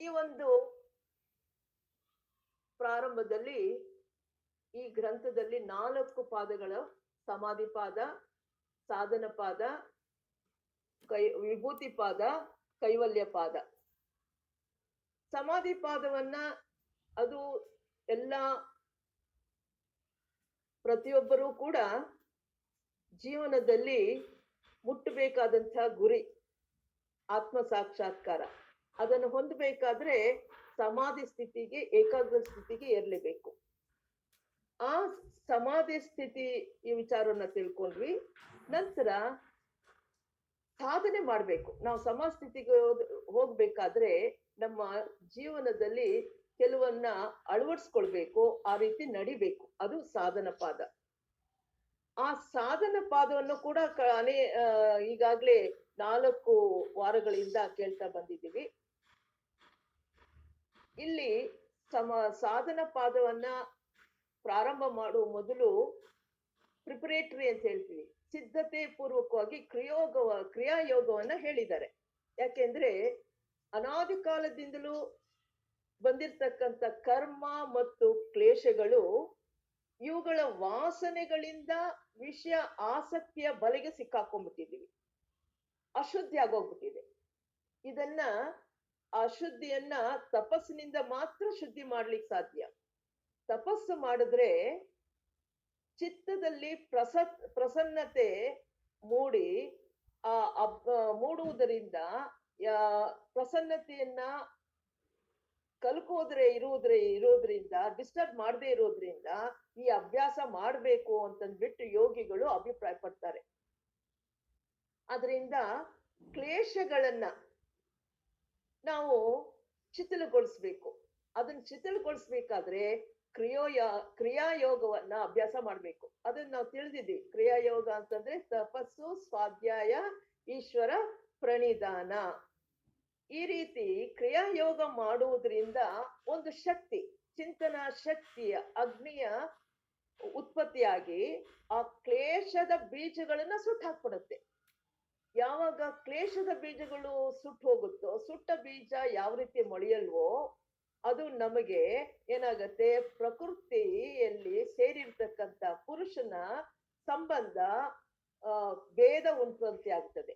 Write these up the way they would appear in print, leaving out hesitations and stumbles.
ಈ ಒಂದು ಪ್ರಾರಂಭದಲ್ಲಿ ಈ ಗ್ರಂಥದಲ್ಲಿ 4 ಪಾದಗಳ ಸಮಾಧಿ ಪಾದ, ಸಾಧನ ಪಾದ, ವಿಭೂತಿ ಪಾದ, ಕೈವಲ್ಯ ಪಾದ. ಸಮಾಧಿ ಪಾದವನ್ನ ಅದು ಎಲ್ಲ ಪ್ರತಿಯೊಬ್ಬರೂ ಕೂಡ ಜೀವನದಲ್ಲಿ ಮುಟ್ಟಬೇಕಾದಂತಹ ಗುರಿ ಆತ್ಮ ಸಾಕ್ಷಾತ್ಕಾರ. ಅದನ್ನು ಹೊಂದಬೇಕಾದ್ರೆ ಸಮಾಧಿ ಸ್ಥಿತಿಗೆ, ಏಕಾಗ್ರ ಸ್ಥಿತಿಗೆ ಏರ್ಲೇಬೇಕು. ಆ ಸಮಾಧಿ ಸ್ಥಿತಿ ಈ ವಿಚಾರವನ್ನ ತಿಳ್ಕೊಂಡ್ವಿ. ನಂತರ ಸಾಧನೆ ಮಾಡ್ಬೇಕು. ನಾವು ಸಮಾಧಿ ಸ್ಥಿತಿಗೆ ಹೋಗ್ಬೇಕಾದ್ರೆ ನಮ್ಮ ಜೀವನದಲ್ಲಿ ಕೆಲವನ್ನ ಅಳವಡಿಸ್ಕೊಳ್ಬೇಕು, ಆ ರೀತಿ ನಡಿಬೇಕು. ಅದು ಸಾಧನ ಪಾದ. ಆ ಸಾಧನ ಪಾದವನ್ನು ಕೂಡ ಈಗಾಗ್ಲೇ 4 ವಾರಗಳಿಂದ ಕೇಳ್ತಾ ಬಂದಿದ್ದೀವಿ. ಇಲ್ಲಿ ಸಾಧನ ಪಾದವನ್ನ ಪ್ರಾರಂಭ ಮಾಡುವ ಮೊದಲು ಪ್ರಿಪರೇಟರಿ ಅಂತ ಹೇಳ್ತೀವಿ, ಸಿದ್ಧತೆ ಪೂರ್ವಕವಾಗಿ ಕ್ರಿಯಾಯೋಗವನ್ನ ಹೇಳಿದ್ದಾರೆ. ಯಾಕೆಂದ್ರೆ ಅನಾದಿ ಕಾಲದಿಂದಲೂ ಬಂದಿರ್ತಕ್ಕಂಥ ಕರ್ಮ ಮತ್ತು ಕ್ಲೇಶಗಳು, ಇವುಗಳ ವಾಸನೆಗಳಿಂದ ವಿಷಯ ಆಸಕ್ತಿಯ ಬಲೆಗೆ ಸಿಕ್ಕಾಕೊಂಡ್ಬಿಟ್ಟಿದೀವಿ. ಅಶುದ್ಧಿ ಆಗೋಗ್ಬಿಟ್ಟಿದೆ. ಇದನ್ನ ಅಶುದ್ಧಿಯನ್ನ ತಪಸ್ಸಿನಿಂದ ಮಾತ್ರ ಶುದ್ಧಿ ಮಾಡ್ಲಿಕ್ಕೆ ಸಾಧ್ಯ. ತಪಸ್ಸು ಮಾಡಿದ್ರೆ ಚಿತ್ತದಲ್ಲಿ ಪ್ರಸನ್ನತೆ ಮೂಡುವುದರಿಂದ ಪ್ರಸನ್ನತೆಯನ್ನ ಇರೋದ್ರಿಂದ ಡಿಸ್ಟರ್ಬ್ ಮಾಡದೇ ಇರೋದ್ರಿಂದ ಈ ಅಭ್ಯಾಸ ಮಾಡ್ಬೇಕು ಅಂತಂದ್ಬಿಟ್ಟು ಯೋಗಿಗಳು ಅಭಿಪ್ರಾಯ ಪಡ್ತಾರೆ. ಅದರಿಂದ ಕ್ಲೇಶಗಳನ್ನ ನಾವು ಶಿಥಿಲಗೊಳಿಸ್ಬೇಕು. ಅದನ್ನ ಶಿಥಿಲಗೊಳಿಸ್ಬೇಕಾದ್ರೆ ಕ್ರಿಯಾಯೋಗವನ್ನ ಅಭ್ಯಾಸ ಮಾಡ್ಬೇಕು. ಅದನ್ನ ನಾವು ತಿಳಿದಿದ್ವಿ. ಕ್ರಿಯಾಯೋಗ ಅಂತಂದ್ರೆ ತಪಸ್ಸು, ಸ್ವಾಧ್ಯಾಯ, ಈಶ್ವರ ಪ್ರಣಿಧಾನ. ಈ ರೀತಿ ಕ್ರಿಯಾಯೋಗ ಮಾಡುವುದರಿಂದ ಒಂದು ಶಕ್ತಿ, ಚಿಂತನಾ ಶಕ್ತಿಯ ಅಗ್ನಿಯ ಉತ್ಪತ್ತಿಯಾಗಿ ಆ ಕ್ಲೇಶದ ಬೀಜಗಳನ್ನ ಸುಟ್ಟು ಹಾಕ್ಬಿಡುತ್ತೆ. ಯಾವಾಗ ಕ್ಲೇಶದ ಬೀಜಗಳು ಸುಟ್ಟು ಹೋಗುತ್ತೋ, ಸುಟ್ಟ ಬೀಜ ಯಾವ ರೀತಿ ಮೊಳೆಯಲ್ವೋ, ಅದು ನಮಗೆ ಏನಾಗತ್ತೆ, ಪ್ರಕೃತಿಯಲ್ಲಿ ಸೇರಿರ್ತಕ್ಕಂಥ ಪುರುಷನ ಸಂಬಂಧ ಭೇದ ಉಂಟಂತೆ ಆಗ್ತದೆ.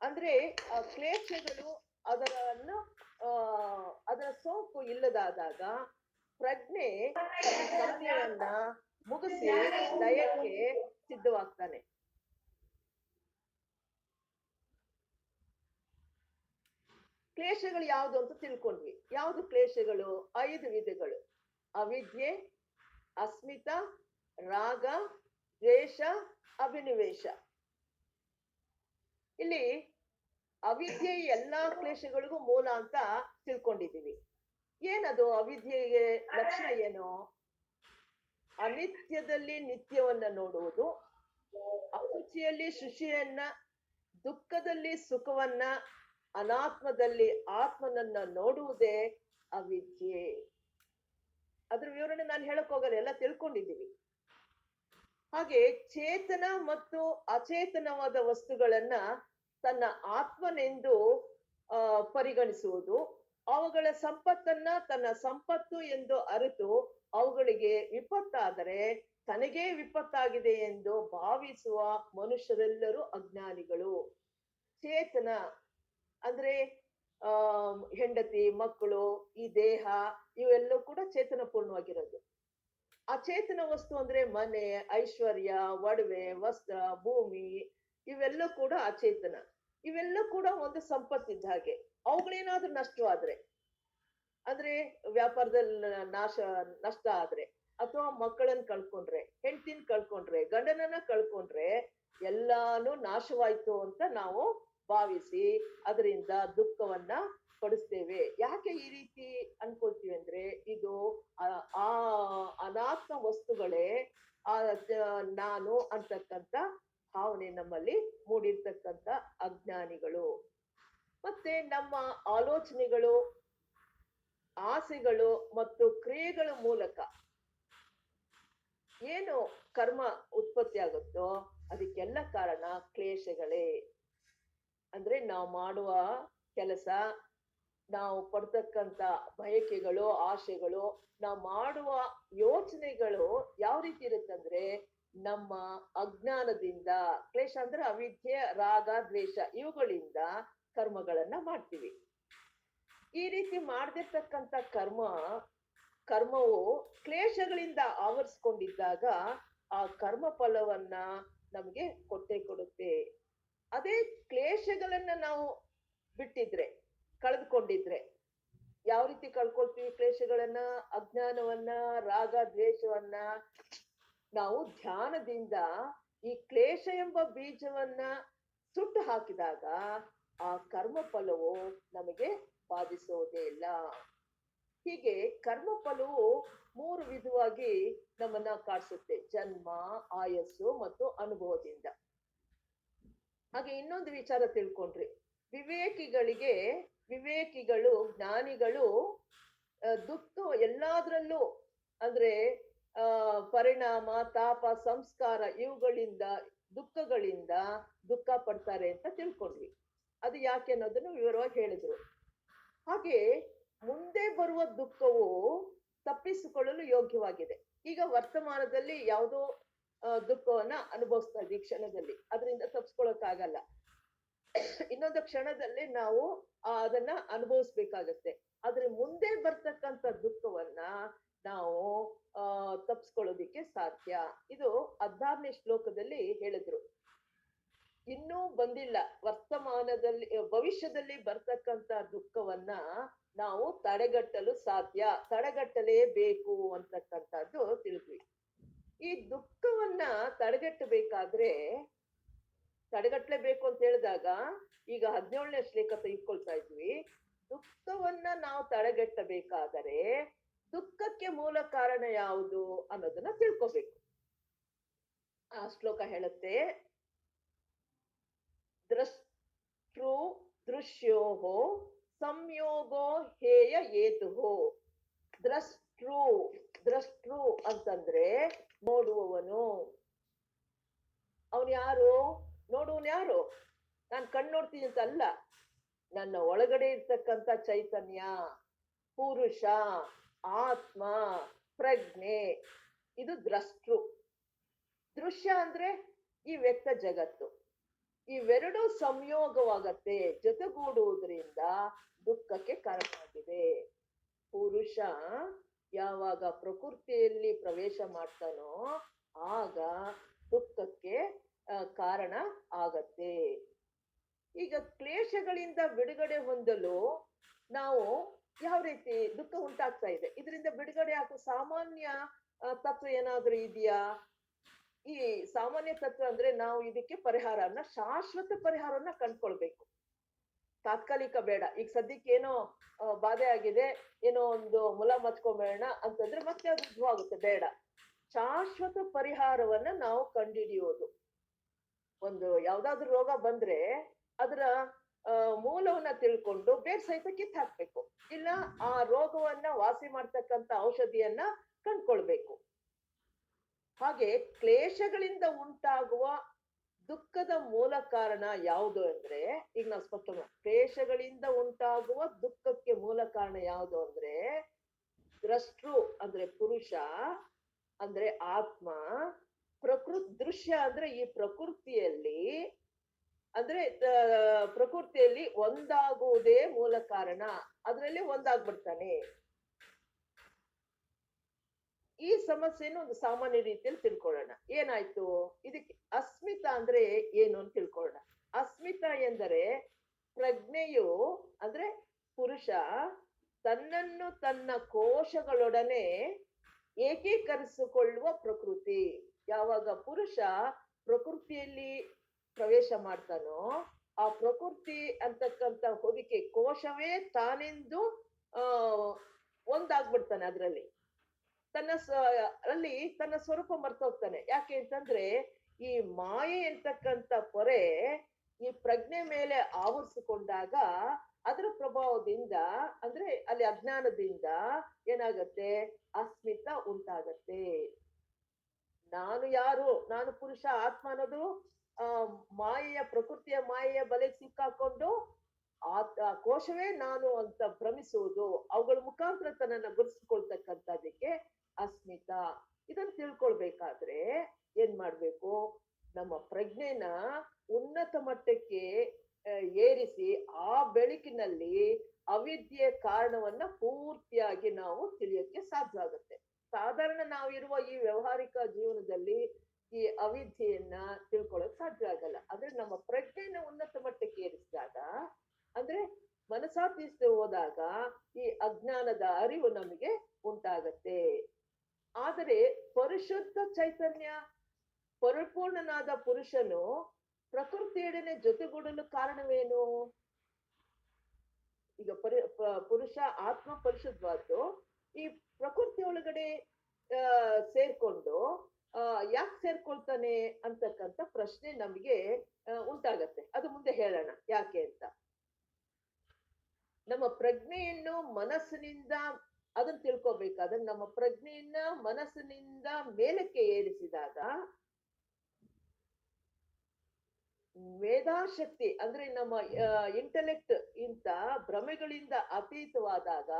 ಅಂದ್ರೆ ಆ ಕ್ಲೇಶಗಳು ಅದರ ಸೋಂಕು ಇಲ್ಲದಾದಾಗ ಪ್ರಜ್ಞೆ ಕಾರ್ಯವನ್ನ ಮುಗಿಸಿ ಲಯಕ್ಕೆ ಸಿದ್ಧವಾಗ್ತಾನೆ. ಕ್ಲೇಶಗಳು ಯಾವುದು ಅಂತ ತಿಳ್ಕೊಂಡ್ವಿ. ಯಾವುದು ಕ್ಲೇಶಗಳು? 5 ವಿಧಗಳು: ಅವಿದ್ಯೆ, ಅಸ್ಮಿತ, ರಾಗ, ದ್ವೇಷ, ಅಭಿನಿವೇಶ. ಇಲ್ಲಿ ಅವಿದ್ಯೆ ಎಲ್ಲಾ ಕ್ಲೇಶಗಳಿಗೂ ಮೂಲ ಅಂತ ತಿಳ್ಕೊಂಡಿದ್ದೀವಿ. ಏನದು ಅವಿದ್ಯೆಗೆ ಲಕ್ಷಣ? ಏನು? ಅನಿತ್ಯದಲ್ಲಿ ನಿತ್ಯವನ್ನ ನೋಡುವುದು, ಅಶುಚಿಯಲ್ಲಿ ಶುಚಿಯನ್ನ, ದುಃಖದಲ್ಲಿ ಸುಖವನ್ನ, ಅನಾತ್ಮದಲ್ಲಿ ಆತ್ಮನನ್ನ ನೋಡುವುದೇ ಅವಿದ್ಯೆ. ಅದ್ರ ವಿವರಣೆ ನಾನು ಹೇಳಕ್ ಹೋಗಲ್ಲ, ಎಲ್ಲ ತಿಳ್ಕೊಂಡಿದ್ದೀವಿ. ಹಾಗೆ ಚೇತನ ಮತ್ತು ಅಚೇತನವಾದ ವಸ್ತುಗಳನ್ನ ತನ್ನ ಆತ್ಮನೆಂದು ಪರಿಗಣಿಸುವುದು, ಅವುಗಳ ಸಂಪತ್ತನ್ನ ತನ್ನ ಸಂಪತ್ತು ಎಂದು ಅರಿತು ಅವುಗಳಿಗೆ ವಿಪತ್ತಾದರೆ ತನಗೇ ವಿಪತ್ತಾಗಿದೆ ಎಂದು ಭಾವಿಸುವ ಮನುಷ್ಯರೆಲ್ಲರೂ ಅಜ್ಞಾನಿಗಳು. ಚೇತನ ಅಂದ್ರೆ ಹೆಂಡತಿ, ಮಕ್ಕಳು, ಈ ದೇಹ, ಇವೆಲ್ಲವೂ ಕೂಡ ಚೇತನ ಪೂರ್ಣವಾಗಿರೋದು. ಅಚೇತನ ವಸ್ತು ಅಂದ್ರೆ ಮನೆ, ಐಶ್ವರ್ಯ, ಒಡವೆ, ವಸ್ತ್ರ, ಭೂಮಿ, ಇವೆಲ್ಲ ಕೂಡ ಅಚೇತನ. ಇವೆಲ್ಲ ಕೂಡ ಒಂದು ಸಂಪತ್ತಿದ್ದ ಹಾಗೆ. ಅವುಗಳೇನಾದ್ರೂ ನಷ್ಟವಾದ್ರೆ, ಅಂದ್ರೆ ವ್ಯಾಪಾರದಲ್ಲಿ ನಷ್ಟ ಆದ್ರೆ, ಅಥವಾ ಮಕ್ಕಳನ್ನ ಕಳ್ಕೊಂಡ್ರೆ, ಹೆಂಡತಿನ ಕಳ್ಕೊಂಡ್ರೆ, ಗಂಡನನ್ನ ಕಳ್ಕೊಂಡ್ರೆ ಎಲ್ಲಾನು ನಾಶವಾಯ್ತು ಅಂತ ನಾವು ಭಾವಿಸಿ ಅದರಿಂದ ದುಃಖವನ್ನ ಪಡಿಸ್ತೇವೆ. ಯಾಕೆ ಈ ರೀತಿ ಅನ್ಕೊಳ್ತೀವಿ ಅಂದ್ರೆ, ಇದು ಆ ಅನಾತ್ಮ ವಸ್ತುಗಳೇ ನಾನು ಅಂತಕ್ಕಂಥ ಭಾವನೆ ನಮ್ಮಲ್ಲಿ ಮೂಡಿರ್ತಕ್ಕಂಥ ಅಜ್ಞಾನಿಗಳು. ಮತ್ತೆ ನಮ್ಮ ಆಲೋಚನೆಗಳು, ಆಸೆಗಳು ಮತ್ತು ಕ್ರಿಯೆಗಳ ಮೂಲಕ ಏನು ಕರ್ಮ ಉತ್ಪತ್ತಿ ಆಗುತ್ತೋ ಅದಕ್ಕೆಲ್ಲ ಕಾರಣ ಕ್ಲೇಶಗಳೇ. ಅಂದ್ರೆ ನಾವು ಮಾಡುವ ಕೆಲಸ, ನಾವು ಪಡ್ತಕ್ಕಂತ ಬಯಕೆಗಳು, ಆಶೆಗಳು, ನಾವು ಮಾಡುವ ಯೋಚನೆಗಳು ಯಾವ ರೀತಿ ಇರುತ್ತಂದ್ರೆ ನಮ್ಮ ಅಜ್ಞಾನದಿಂದ, ಕ್ಲೇಶ ಅಂದ್ರೆ ಅವಿದ್ಯೆ, ರಾಗ, ದ್ವೇಷ ಇವುಗಳಿಂದ ಕರ್ಮಗಳನ್ನ ಮಾಡ್ತೀವಿ. ಈ ರೀತಿ ಮಾಡ್ದಿರ್ತಕ್ಕಂಥ ಕರ್ಮವು ಕ್ಲೇಶಗಳಿಂದ ಆವರಿಸ್ಕೊಂಡಿದ್ದಾಗ ಆ ಕರ್ಮ ಫಲವನ್ನ ನಮ್ಗೆ ಕೊಟ್ಟೆ ಕೊಡುತ್ತೆ. ಅದೇ ಕ್ಲೇಶಗಳನ್ನ ನಾವು ಬಿಟ್ಟಿದ್ರೆ, ಕಳೆದುಕೊಂಡಿದ್ರೆ, ಯಾವ ರೀತಿ ಕಳ್ಕೊಳ್ತೀವಿ ಕ್ಲೇಶಗಳನ್ನ? ಅಜ್ಞಾನವನ್ನ, ರಾಗ ದ್ವೇಷವನ್ನ ನಾವು ಧ್ಯಾನದಿಂದ ಈ ಕ್ಲೇಶ ಎಂಬ ಬೀಜವನ್ನ ಸುಟ್ಟು ಹಾಕಿದಾಗ ಆ ಕರ್ಮ ಫಲವು ನಮಗೆ ಬಾಧಿಸೋದೇ ಇಲ್ಲ. ಹೀಗೆ ಕರ್ಮ ಫಲವು 3 ವಿಧವಾಗಿ ನಮ್ಮನ್ನ ಕಾಡಿಸುತ್ತೆ: ಜನ್ಮ, ಆಯಸ್ಸು ಮತ್ತು ಅನುಭವದಿಂದ. ಹಾಗೆ ಇನ್ನೊಂದು ವಿಚಾರ ತಿಳ್ಕೊಂಡ್ರಿ, ವಿವೇಕಿಗಳು, ಜ್ಞಾನಿಗಳು ದುಃಖ ಎಲ್ಲಾದ್ರಲ್ಲೂ ಅಂದ್ರೆ ಪರಿಣಾಮ, ತಾಪ, ಸಂಸ್ಕಾರ ಇವುಗಳಿಂದ, ದುಃಖಗಳಿಂದ ದುಃಖ ಪಡ್ತಾರೆ ಅಂತ ತಿಳ್ಕೊಂಡ್ವಿ. ಅದು ಯಾಕೆ ಅನ್ನೋದನ್ನು ವಿವರವಾಗಿ ಹೇಳಿದ್ರು. ಹಾಗೆ ಮುಂದೆ ಬರುವ ದುಃಖವು ತಪ್ಪಿಸಿಕೊಳ್ಳಲು ಯೋಗ್ಯವಾಗಿದೆ. ಈಗ ವರ್ತಮಾನದಲ್ಲಿ ಯಾವುದೋ ದುಃಖವನ್ನ ಅನುಭವಿಸ್ತಾ ಇದ್ವಿ ಕ್ಷಣದಲ್ಲಿ, ಅದರಿಂದ ತಪ್ಪಿಸ್ಕೊಳಕ್ಕಾಗಲ್ಲ. ಇನ್ನೊಂದು ಕ್ಷಣದಲ್ಲಿ ನಾವು ಅದನ್ನ ಅನುಭವಿಸ್ಬೇಕಾಗತ್ತೆ. ಆದ್ರೆ ಮುಂದೆ ಬರ್ತಕ್ಕಂಥ ದುಃಖವನ್ನ ನಾವು ತಪ್ಪಿಸ್ಕೊಳ್ಳೋದಿಕ್ಕೆ ಸಾಧ್ಯ. ಇದು 16ನೇ ಶ್ಲೋಕದಲ್ಲಿ ಹೇಳಿದ್ರು. ಇನ್ನೂ ಬಂದಿಲ್ಲ, ವರ್ತಮಾನದಲ್ಲಿ, ಭವಿಷ್ಯದಲ್ಲಿ ಬರ್ತಕ್ಕಂಥ ದುಃಖವನ್ನ ನಾವು ತಡೆಗಟ್ಟಲು ಸಾಧ್ಯ, ತಡೆಗಟ್ಟಲೇಬೇಕು ಅಂತಕ್ಕಂಥದ್ದು ತಿಳಿದ್ವಿ. ಈ ದುಃಖವನ್ನ ತಡೆಗಟ್ಟಲೇಬೇಕು ಅಂತ ಹೇಳಿದಾಗ ಈಗ 17ನೇ ಶ್ಲೋಕ ತೆಗೆದುಕೊಳ್ತಾ ಇದ್ವಿ. ದುಃಖವನ್ನ ನಾವು ತಡೆಗಟ್ಟಬೇಕಾದರೆ ದುಃಖಕ್ಕೆ ಮೂಲ ಕಾರಣ ಯಾವುದು ಅನ್ನೋದನ್ನ ತಿಳ್ಕೋಬೇಕು. ಆ ಶ್ಲೋಕ ಹೇಳುತ್ತೆ, ದೃಶ್ಯೋಹೋ ಸಂಯೋಗೋ ಹೇಯ ಹೇತುಹೋ. ದ್ರಷ್ಟೃ ಅಂತಂದ್ರೆ ನೋಡುವವನು. ಅವನು ಯಾರು? ನೋಡುವವನು ಯಾರು? ನಾನ್ ಕಣ್ಣು ನೋಡ್ತೀನಿ ಅಂತ ಅಲ್ಲ, ನನ್ನ ಒಳಗಡೆ ಇರ್ತಕ್ಕಂಥ ಚೈತನ್ಯ, ಪುರುಷ, ಆತ್ಮ, ಪ್ರಜ್ಞೆ, ಇದು ದ್ರಷ್ಟೃ. ದೃಶ್ಯ ಅಂದ್ರೆ ಈ ವ್ಯಕ್ತ ಜಗತ್ತು. ಇವೆರಡೂ ಸಂಯೋಗವಾಗತ್ತೆ, ಜೊತೆಗೂಡುವುದರಿಂದ ದುಃಖಕ್ಕೆ ಕಾರಣವಾಗಿದೆ. ಪುರುಷ ಯಾವಾಗ ಪ್ರಕೃತಿಯಲ್ಲಿ ಪ್ರವೇಶ ಮಾಡ್ತಾನೋ ಆಗ ದುಃಖಕ್ಕೆ ಕಾರಣ ಆಗತ್ತೆ. ಈಗ ಕ್ಲೇಶಗಳಿಂದ ಬಿಡುಗಡೆ ಹೊಂದಲು ನಾವು ಯಾವ ರೀತಿ ದುಃಖ ಉಂಟಾಗ್ತಾ ಇದೆ, ಇದರಿಂದ ಬಿಡುಗಡೆ ಆಗೋ ಸಾಮಾನ್ಯ ತತ್ವ ಏನಾದ್ರೂ ಇದೆಯಾ? ಈ ಸಾಮಾನ್ಯ ತತ್ವ ಅಂದ್ರೆ ನಾವು ಇದಕ್ಕೆ ಪರಿಹಾರನ, ಶಾಶ್ವತ ಪರಿಹಾರವನ್ನ ಕಂಡ್ಕೊಳ್ಬೇಕು. ತಾತ್ಕಾಲಿಕ ಬೇಡ. ಈಗ ಸದ್ಯಕ್ಕೆ ಏನೋ ಬಾಧೆ ಆಗಿದೆ, ಏನೋ ಒಂದು ಮುಲ ಮಚ್ಕೊಂಬೇಡ ಅಂತಂದ್ರೆ ಮತ್ತೆ ಅದು ಆಗುತ್ತೆ, ಬೇಡ. ಶಾಶ್ವತ ಪರಿಹಾರವನ್ನ ನಾವು ಕಂಡುಹಿಡಿಯೋದು. ಒಂದು ಯಾವ್ದಾದ್ರು ರೋಗ ಬಂದ್ರೆ ಅದರ ಮೂಲವನ್ನ ತಿಳ್ಕೊಂಡು ಬೇರ್ ಸಹಿತ ಕಿತ್ತು ಹಾಕ್ಬೇಕು, ಇಲ್ಲ ಆ ರೋಗವನ್ನ ವಾಸಿ ಮಾಡ್ತಕ್ಕಂಥ ಔಷಧಿಯನ್ನ ಕಂಡ್ಕೊಳ್ಬೇಕು. ಹಾಗೆ ಕ್ಲೇಶಗಳಿಂದ ಉಂಟಾಗುವ ದುಃಖದ ಮೂಲ ಕಾರಣ ಯಾವುದು ಅಂದ್ರೆ, ಈಗ ನಾವು ಸ್ಪಷ್ಟ ಕ್ಲೇಶಗಳಿಂದ ಉಂಟಾಗುವ ದುಃಖಕ್ಕೆ ಮೂಲ ಕಾರಣ ಯಾವುದು ಅಂದ್ರೆ ದ್ರಷ್ಟೃ ಅಂದ್ರೆ ಪುರುಷ, ಅಂದ್ರೆ ಆತ್ಮ, ದೃಶ್ಯ ಅಂದ್ರೆ ಈ ಪ್ರಕೃತಿಯಲ್ಲಿ, ಅಂದ್ರೆ ಪ್ರಕೃತಿಯಲ್ಲಿ ಒಂದಾಗುವುದೇ ಮೂಲ ಕಾರಣ, ಅದರಲ್ಲಿ ಒಂದಾಗ್ಬಿಡ್ತಾನೆ. ಈ ಸಮಸ್ಯೆನ ಒಂದು ಸಾಮಾನ್ಯ ರೀತಿಯಲ್ಲಿ ತಿಳ್ಕೊಳ್ಳೋಣ. ಏನಾಯ್ತು? ಇದಕ್ಕೆ ಅಸ್ಮಿತಾ ಅಂದ್ರೆ ಏನು ಅಂತ ತಿಳ್ಕೊಳ್ಳೋಣ. ಅಸ್ಮಿತಾ ಎಂದರೆ ಪ್ರಜ್ಞೆಯು, ಅಂದ್ರೆ ಪುರುಷ ತನ್ನನ್ನು ತನ್ನ ಕೋಶಗಳೊಡನೆ ಏಕೀಕರಿಸಿಕೊಳ್ಳುವ ಪ್ರಕೃತಿ. ಯಾವಾಗ ಪುರುಷ ಪ್ರಕೃತಿಯಲ್ಲಿ ಪ್ರವೇಶ ಮಾಡ್ತಾನೋ ಆ ಪ್ರಕೃತಿ ಅಂತಕ್ಕಂಥ ಹೊದಿಕೆ ಕೋಶವೇ ತಾನೆಂದು ಒಂದಾಗ್ಬಿಡ್ತಾನೆ. ಅದರಲ್ಲಿ ತನ್ನ ಸ್ವರೂಪ ಮರ್ತೋಗ್ತಾನೆ. ಯಾಕೆ ಅಂತಂದ್ರೆ ಈ ಮಾಯೆ ಅಂತಕ್ಕಂಥ ಪೊರೆ ಈ ಪ್ರಜ್ಞೆ ಮೇಲೆ ಆವರಿಸಿಕೊಂಡಾಗ ಅದರ ಪ್ರಭಾವದಿಂದ, ಅಂದ್ರೆ ಅಲ್ಲಿ ಅಜ್ಞಾನದಿಂದ ಏನಾಗತ್ತೆ? ಅಸ್ಮಿತ ಉಂಟಾಗತ್ತೆ. ನಾನು ಯಾರು, ನಾನು ಪುರುಷ, ಆತ್ಮ ಅನ್ನೋದು ಪ್ರಕೃತಿಯ ಮಾಯೆಯ ಬಲೆಗೆ ಸಿಕ್ಕಾಕೊಂಡು ಕೋಶವೇ ನಾನು ಅಂತ ಭ್ರಮಿಸುವುದು, ಅವುಗಳ ಮುಖಾಂತರ ತನ್ನನ್ನ ಗುರುತಿಸ್ಕೊಳ್ತಕ್ಕಂಥದಕ್ಕೆ ಅಸ್ಮಿತಾ. ಇದನ್ನ ತಿಳ್ಕೊಳ್ಬೇಕಾದ್ರೆ ಏನ್ ಮಾಡ್ಬೇಕು, ನಮ್ಮ ಪ್ರಜ್ಞೆನ ಉನ್ನತ ಮಟ್ಟಕ್ಕೆ ಏರಿಸಿ ಆ ಬೆಳಕಿನಲ್ಲಿ ಅವಿದ್ಯೆಯ ಕಾರಣವನ್ನ ಪೂರ್ತಿಯಾಗಿ ನಾವು ತಿಳಿಯಕ್ಕೆ ಸಾಧ್ಯ ಆಗುತ್ತೆ. ಸಾಧಾರಣ ನಾವಿರುವ ಈ ವ್ಯವಹಾರಿಕ ಜೀವನದಲ್ಲಿ ಈ ಅವಿದ್ಯೆಯನ್ನ ತಿಳ್ಕೊಳ್ಳೋಕ್ ಸಾಧ್ಯ ಆಗಲ್ಲ. ಆದ್ರೆ ನಮ್ಮ ಪ್ರಜ್ಞೆನ ಉನ್ನತ ಮಟ್ಟಕ್ಕೆ ಏರಿಸಿದಾಗ, ಅಂದ್ರೆ ಮನಸಾತೀಸದೆ ಹೋದಾಗ ಈ ಅಜ್ಞಾನದ ಅರಿವು ನಮಗೆ ಉಂಟಾಗತ್ತೆ. ಆದರೆ ಪರಿಶುದ್ಧ ಚೈತನ್ಯ ಪರಿಪೂರ್ಣನಾದ ಪುರುಷನು ಪ್ರಕೃತಿಯೊಡನೆ ಜೊತೆಗೂಡಲು ಕಾರಣವೇನು? ಈಗ ಪುರುಷ ಆತ್ಮ ಪರಿಶುದ್ಧವಾದ್ದು ಈ ಪ್ರಕೃತಿ ಒಳಗಡೆ ಸೇರ್ಕೊಂಡು ಯಾಕೆ ಸೇರ್ಕೊಳ್ತಾನೆ ಅಂತಕ್ಕಂಥ ಪ್ರಶ್ನೆ ನಮಗೆ ಉಂಟಾಗತ್ತೆ. ಅದು ಮುಂದೆ ಹೇಳೋಣ ಯಾಕೆ ಅಂತ. ನಮ್ಮ ಪ್ರಜ್ಞೆಯನ್ನು ಮನಸ್ಸಿನಿಂದ ಅದನ್ನ ತಿಳ್ಕೊಬೇಕಾದ್ರೆ ನಮ್ಮ ಪ್ರಜ್ಞೆಯನ್ನ ಮನಸ್ಸಿನಿಂದ ಮೇಲಕ್ಕೆ ಏರಿಸಿದಾಗ ಮೇಧಾಶಕ್ತಿ ಅಂದ್ರೆ ನಮ್ಮ ಇಂಟೆಲೆಕ್ಟ್ ಇಂತ ಭ್ರಮೆಗಳಿಂದ ಅತೀತವಾದಾಗ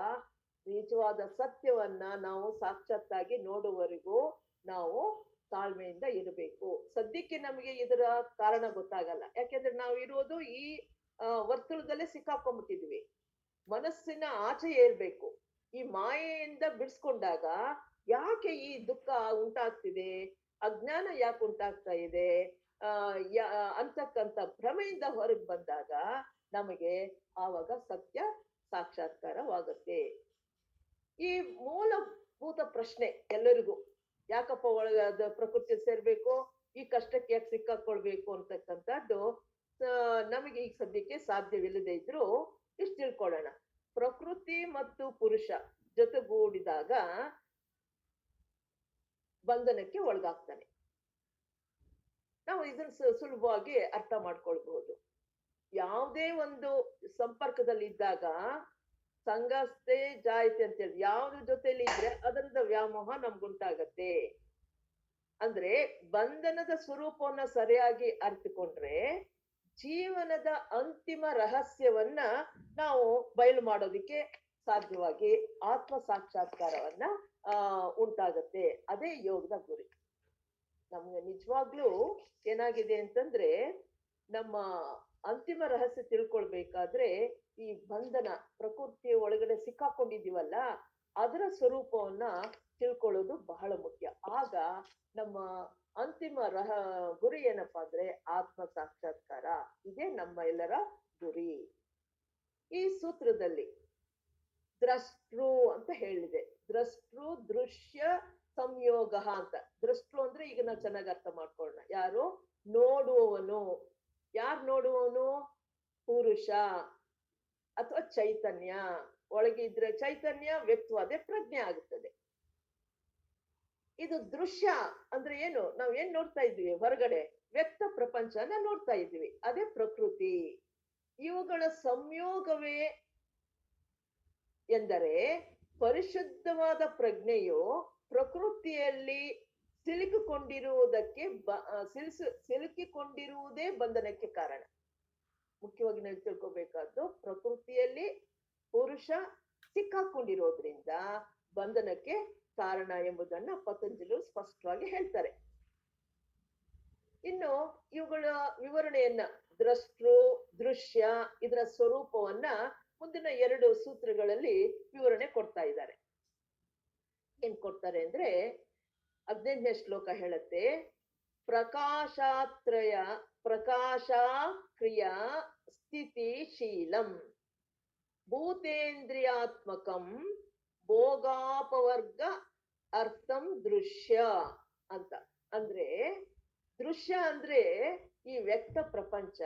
ನಿಜವಾದ ಸತ್ಯವನ್ನ ನಾವು ಸಾಕ್ಷಾತ್ತಾಗಿ ನೋಡುವವರೆಗೂ ನಾವು ತಾಳ್ಮೆಯಿಂದ ಇರಬೇಕು. ಸದ್ಯಕ್ಕೆ ನಮಗೆ ಇದರ ಕಾರಣ ಗೊತ್ತಾಗಲ್ಲ, ಯಾಕೆಂದ್ರೆ ನಾವು ಇರೋದು ಈ ವರ್ತುಲದಲ್ಲೇ ಸಿಕ್ಕಾಕೊಂಡ್ಬಿಟ್ಟಿದ್ವಿ. ಮನಸ್ಸಿನ ಆಚೆ ಏರ್ಬೇಕು. ಈ ಮಾಯೆಯಿಂದ ಬಿಡಿಸ್ಕೊಂಡಾಗ ಯಾಕೆ ಈ ದುಃಖ ಉಂಟಾಗ್ತಿದೆ, ಅಜ್ಞಾನ ಯಾಕೆ ಉಂಟಾಗ್ತಾ ಇದೆ ಅಂತಕ್ಕಂಥ ಭ್ರಮೆಯಿಂದ ಹೊರಗೆ ಬಂದಾಗ ನಮಗೆ ಆವಾಗ ಸತ್ಯ ಸಾಕ್ಷಾತ್ಕಾರವಾಗುತ್ತೆ. ಈ ಮೂಲಭೂತ ಪ್ರಶ್ನೆ ಎಲ್ಲರಿಗೂ, ಯಾಕಪ್ಪ ಒಳಗ ಪ್ರಕೃತಿ ಸೇರ್ಬೇಕು, ಈ ಕಷ್ಟಕ್ಕೆ ಯಾಕೆ ಸಿಕ್ಕಾಕೊಳ್ಬೇಕು ಅಂತಕ್ಕಂಥದ್ದು ನಮಗೆ ಈಗ ಸದ್ಯಕ್ಕೆ ಸಾಧ್ಯವಿಲ್ಲದೆ ಇದ್ರು ಇಷ್ಟು ತಿಳ್ಕೊಳ್ಳೋಣ. ಪ್ರಕೃತಿ ಮತ್ತು ಪುರುಷ ಜೊತೆಗೂಡಿದಾಗ ಬಂಧನಕ್ಕೆ ಒಳಗಾಗ್ತಾನೆ. ನಾವು ಇದನ್ನ ಸುಲಭವಾಗಿ ಅರ್ಥ ಮಾಡ್ಕೊಳ್ಬಹುದು. ಯಾವುದೇ ಒಂದು ಸಂಪರ್ಕದಲ್ಲಿ ಇದ್ದಾಗ ಸಂಗಸ್ತೆ ಜಾಯತೆ ಅಂತ ಹೇಳಿ ಯಾವ್ದ್ರ ಜೊತೆಲಿ ಇದ್ರೆ ಅದರದ ವ್ಯಾಮೋಹ ನಮ್ಗುಂಟಾಗತ್ತೆ. ಅಂದ್ರೆ ಬಂಧನದ ಸ್ವರೂಪವನ್ನ ಸರಿಯಾಗಿ ಅರ್ಥಕೊಂಡ್ರೆ ಜೀವನದ ಅಂತಿಮ ರಹಸ್ಯವನ್ನ ನಾವು ಬಯಲು ಮಾಡೋದಿಕ್ಕೆ ಸಾಧ್ಯವಾಗಿ ಆತ್ಮ ಸಾಕ್ಷಾತ್ಕಾರವನ್ನ ಉಂಟಾಗತ್ತೆ. ಅದೇ ಯೋಗದ ಗುರಿ. ನಮ್ಗೆ ನಿಜವಾಗ್ಲೂ ಏನಾಗಿದೆ ಅಂತಂದ್ರೆ, ನಮ್ಮ ಅಂತಿಮ ರಹಸ್ಯ ತಿಳ್ಕೊಳ್ಬೇಕಾದ್ರೆ ಈ ಬಂಧನ ಪ್ರಕೃತಿಯ ಒಳಗಡೆ ಸಿಕ್ಕಾಕೊಂಡಿದೀವಲ್ಲ ಅದರ ಸ್ವರೂಪವನ್ನ ತಿಳ್ಕೊಳ್ಳೋದು ಬಹಳ ಮುಖ್ಯ. ಆಗ ನಮ್ಮ ಅಂತಿಮ ಗುರಿ ಏನಪ್ಪಾ ಅಂದ್ರೆ ಆತ್ಮ ಸಾಕ್ಷಾತ್ಕಾರ. ಇದೇ ನಮ್ಮ ಎಲ್ಲರ ಗುರಿ. ಈ ಸೂತ್ರದಲ್ಲಿ ದ್ರಷ್ಟೃ ಅಂತ ಹೇಳಿದೆ. ದ್ರಷ್ಟೃ ದೃಶ್ಯ ಸಂಯೋಗ ಅಂತ. ದ್ರಷ್ಟೃ ಅಂದ್ರೆ ಈಗ ನಾವು ಚೆನ್ನಾಗಿ ಅರ್ಥ ಮಾಡ್ಕೊಳ್ಳೋಣ. ಯಾರು ನೋಡುವವನು? ಯಾರು ನೋಡುವವನು? ಪುರುಷ ಅಥವಾ ಚೈತನ್ಯ. ಒಳಗಿದ್ರೆ ಚೈತನ್ಯ ವ್ಯಕ್ತವಾದ ಪ್ರಜ್ಞೆ ಆಗುತ್ತದೆ. ಇದು ದೃಶ್ಯ ಅಂದ್ರೆ ಏನು? ನಾವ್ ಏನ್ ನೋಡ್ತಾ ಇದ್ವಿ ಹೊರಗಡೆ? ವ್ಯಕ್ತ ಪ್ರಪಂಚನ ನೋಡ್ತಾ ಇದ್ವಿ, ಅದೇ ಪ್ರಕೃತಿ. ಇವುಗಳ ಸಂಯೋಗವೇ ಎಂದರೆ ಪರಿಶುದ್ಧವಾದ ಪ್ರಜ್ಞೆಯು ಪ್ರಕೃತಿಯಲ್ಲಿ ಸಿಲುಕಿಕೊಂಡಿರುವುದೇ ಬಂಧನಕ್ಕೆ ಕಾರಣ. ಮುಖ್ಯವಾಗಿ ನಾವು ತಿಳ್ಕೊಬೇಕಾದ್ದು ಪ್ರಕೃತಿಯಲ್ಲಿ ಪುರುಷ ಸಿಕ್ಕಾಕೊಂಡಿರೋದ್ರಿಂದ ಬಂಧನಕ್ಕೆ ಕಾರಣ ಎಂಬುದನ್ನ ಪತಂಜಲಿ ಸ್ಪಷ್ಟವಾಗಿ ಹೇಳ್ತಾರೆ. ಇನ್ನು ಇವುಗಳ ವಿವರಣೆಯನ್ನ ದ್ರಷ್ಟೃ ದೃಶ್ಯ ಇದರ ಸ್ವರೂಪವನ್ನ ಮುಂದಿನ 2 ಸೂತ್ರಗಳಲ್ಲಿ ವಿವರಣೆ ಕೊಡ್ತಾ ಇದ್ದಾರೆ. ಏನ್ ಕೊಡ್ತಾರೆ ಅಂದ್ರೆ 15ನೇ ಶ್ಲೋಕ ಹೇಳುತ್ತೆ, ಪ್ರಕಾಶಾಕ್ರಿಯ ಸ್ಥಿತಿಶೀಲಂ ಭೂತೇಂದ್ರಿಯಾತ್ಮಕಂ ಭೋಗಾಪವರ್ಗ ಅರ್ಥಂ ದೃಶ್ಯ ಅಂತ. ಅಂದ್ರೆ ದೃಶ್ಯ ಅಂದ್ರೆ ಈ ವ್ಯಕ್ತ ಪ್ರಪಂಚ,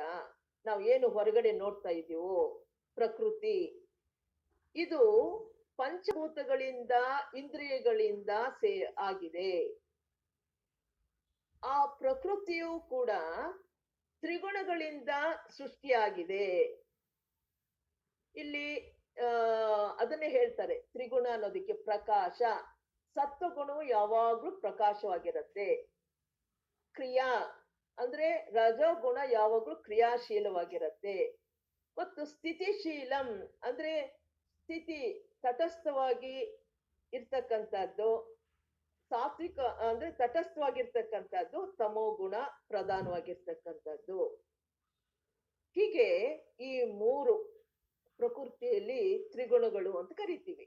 ನಾವ್ ಏನು ಹೊರಗಡೆ ನೋಡ್ತಾ ಇದೀವೋ ಪ್ರಕೃತಿ, ಇದು ಪಂಚಭೂತಗಳಿಂದ ಇಂದ್ರಿಯಗಳಿಂದ ಆಗಿದೆ. ಆ ಪ್ರಕೃತಿಯು ಕೂಡ ತ್ರಿಗುಣಗಳಿಂದ ಸೃಷ್ಟಿಯಾಗಿದೆ. ಇಲ್ಲಿ ಅದನ್ನೇ ಹೇಳ್ತಾರೆ ತ್ರಿಗುಣ ಅನ್ನೋದಕ್ಕೆ. ಪ್ರಕಾಶ, ಸತ್ವಗುಣವು ಯಾವಾಗ್ಲೂ ಪ್ರಕಾಶವಾಗಿರುತ್ತೆ. ಕ್ರಿಯಾ ಅಂದ್ರೆ ರಜೋಗುಣ ಯಾವಾಗ್ಲೂ ಕ್ರಿಯಾಶೀಲವಾಗಿರುತ್ತೆ. ಮತ್ತು ಸ್ಥಿತಿಶೀಲಂ ಅಂದ್ರೆ ಸ್ಥಿತಿ ತಟಸ್ಥವಾಗಿ ಇರ್ತಕ್ಕಂಥದ್ದು. ಸಾತ್ವಿಕ ಅಂದ್ರೆ ತಟಸ್ಥವಾಗಿರ್ತಕ್ಕಂಥದ್ದು. ತಮೋ ಗುಣ ಪ್ರಧಾನವಾಗಿರ್ತಕ್ಕಂಥದ್ದು. ಹೀಗೆ ಈ ಮೂರು ಪ್ರಕೃತಿಯಲ್ಲಿ ತ್ರಿಗುಣಗಳು ಅಂತ ಕರಿತೀವಿ.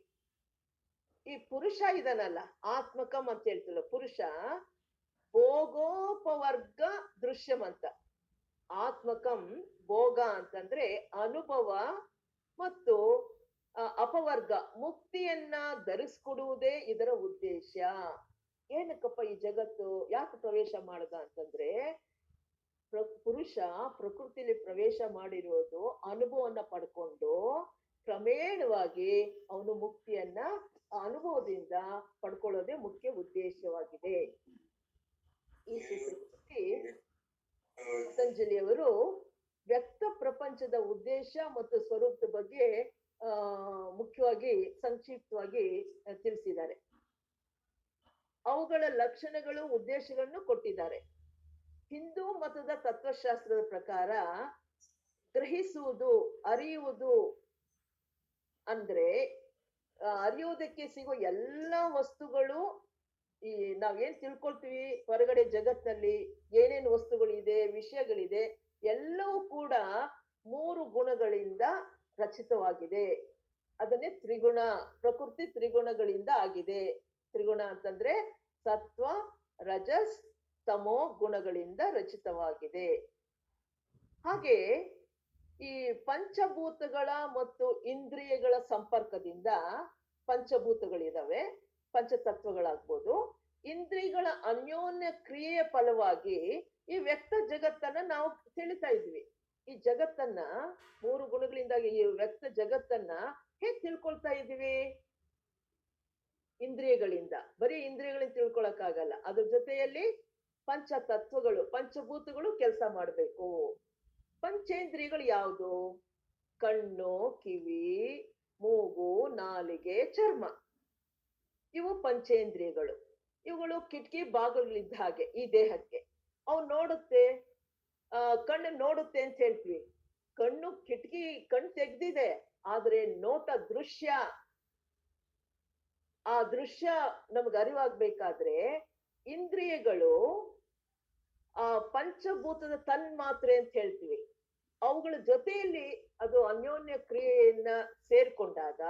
ಈ ಪುರುಷ ಇದನಲ್ಲ, ಆತ್ಮಕಂ ಅಂತ ಹೇಳ್ತಿಲ್ಲ, ಪುರುಷ ಭೋಗೋಪವರ್ಗ ದೃಶ್ಯಂ ಅಂತ. ಆತ್ಮಕಂ ಭೋಗ ಅಂತಂದ್ರೆ ಅನುಭವ ಮತ್ತು ಅಪವರ್ಗ ಮುಕ್ತಿಯನ್ನ ಧರಿಸ್ಕೊಡುವುದೇ ಇದರ ಉದ್ದೇಶ. ಏನಕ್ಕಪ್ಪ ಈ ಜಗತ್ತು ಯಾಕೆ ಪ್ರವೇಶ ಮಾಡದ ಅಂತಂದ್ರೆ, ಪುರುಷ ಪ್ರಕೃತಿಯಲ್ಲಿ ಪ್ರವೇಶ ಮಾಡಿರೋದು ಅನುಭವವನ್ನ ಪಡ್ಕೊಂಡು ಕ್ರಮೇಣವಾಗಿ ಅವನು ಮುಕ್ತಿಯನ್ನ ಅನುಭವದಿಂದ ಪಡ್ಕೊಳ್ಳೋದೇ ಮುಖ್ಯ ಉದ್ದೇಶವಾಗಿದೆ. ಈ ಸೂತ್ರದಲ್ಲಿ ಪತಂಜಲಿಯವರು ವ್ಯಕ್ತ ಪ್ರಪಂಚದ ಉದ್ದೇಶ ಮತ್ತು ಸ್ವರೂಪದ ಬಗ್ಗೆ ಮುಖ್ಯವಾಗಿ ಸಂಕ್ಷಿಪ್ತವಾಗಿ ತಿಳಿಸಿದ್ದಾರೆ. ಅವುಗಳ ಲಕ್ಷಣಗಳು, ಉದ್ದೇಶಗಳನ್ನು ಕೊಟ್ಟಿದ್ದಾರೆ. ಹಿಂದೂ ಮತದ ತತ್ವಶಾಸ್ತ್ರದ ಪ್ರಕಾರ ಗ್ರಹಿಸುವುದು, ಅರಿಯುವುದು ಅಂದ್ರೆ ಅರಿಯುವುದಕ್ಕೆ ಸಿಗುವ ಎಲ್ಲ ವಸ್ತುಗಳು, ಈ ನಾವೇನ್ ತಿಳ್ಕೊಳ್ತೀವಿ ಹೊರಗಡೆ ಜಗತ್ತಿನಲ್ಲಿ ಏನೇನು ವಸ್ತುಗಳಿದೆ, ವಿಷಯಗಳಿದೆ, ಎಲ್ಲವೂ ಕೂಡ ಮೂರು ಗುಣಗಳಿಂದ ರಚಿತವಾಗಿದೆ. ಅದನ್ನೇ ತ್ರಿಗುಣ, ಪ್ರಕೃತಿ ತ್ರಿಗುಣಗಳಿಂದ ಆಗಿದೆ. ತ್ರಿಗುಣ ಅಂತಂದ್ರೆ ಸತ್ವ, ರಜಸ್, ತಮೋ ಗುಣಗಳಿಂದ ರಚಿತವಾಗಿದೆ. ಹಾಗೆ ಈ ಪಂಚಭೂತಗಳ ಮತ್ತು ಇಂದ್ರಿಯಗಳ ಸಂಪರ್ಕದಿಂದ, ಪಂಚಭೂತಗಳಿದಾವೆ, ಪಂಚತತ್ವಗಳಾಗ್ಬೋದು, ಇಂದ್ರಿಯಗಳ ಅನ್ಯೋನ್ಯ ಕ್ರಿಯೆಯ ಫಲವಾಗಿ ಈ ವ್ಯಕ್ತ ಜಗತ್ತನ್ನ ನಾವು ತಿಳಿತಾ ಇದ್ವಿ. ಈ ಜಗತ್ತನ್ನ ಮೂರು ಗುಣಗಳಿಂದಾಗಿ ಈ ವ್ಯಕ್ತ ಜಗತ್ತನ್ನ ಹೇಗ್ ತಿಳ್ಕೊಳ್ತಾ ಇದೀವಿ? ಇಂದ್ರಿಯಗಳಿಂದ. ಬರೀ ಇಂದ್ರಿಯಗಳಿಂದ ತಿಳ್ಕೊಳಕ್ಕಾಗಲ್ಲ, ಅದ್ರ ಜೊತೆಯಲ್ಲಿ ಪಂಚತತ್ವಗಳು, ಪಂಚಭೂತಗಳು ಕೆಲಸ ಮಾಡ್ಬೇಕು. ಪಂಚೇಂದ್ರಿಯಗಳು ಯಾವುದು? ಕಣ್ಣು, ಕಿವಿ, ಮೂಗು, ನಾಲಿಗೆ, ಚರ್ಮ. ಇವು ಪಂಚೇಂದ್ರಿಯಗಳು. ಇವುಗಳು ಕಿಟಕಿ ಬಾಗಿಲಿದ್ದ ಹಾಗೆ ಈ ದೇಹಕ್ಕೆ. ಅವು ನೋಡುತ್ತೆ, ಕಣ್ಣು ನೋಡುತ್ತೆ ಅಂತ ಹೇಳ್ತೀವಿ. ಕಣ್ಣು ಕಿಟಕಿ, ಕಣ್ಣು ತೆಗ್ದಿದೆ, ಆದ್ರೆ ನೋಟ ದೃಶ್ಯ, ಆ ದೃಶ್ಯ ನಮ್ಗೆ ಅರಿವಾಗ್ಬೇಕಾದ್ರೆ ಇಂದ್ರಿಯಗಳು ಆ ಪಂಚಭೂತದ ತನ್ಮಾತ್ರೆ ಅಂತ ಹೇಳ್ತೀವಿ. ಅವುಗಳ ಜೊತೆಯಲ್ಲಿ ಅದು ಅನ್ಯೋನ್ಯ ಕ್ರಿಯೆಯನ್ನ ಸೇರ್ಕೊಂಡಾಗ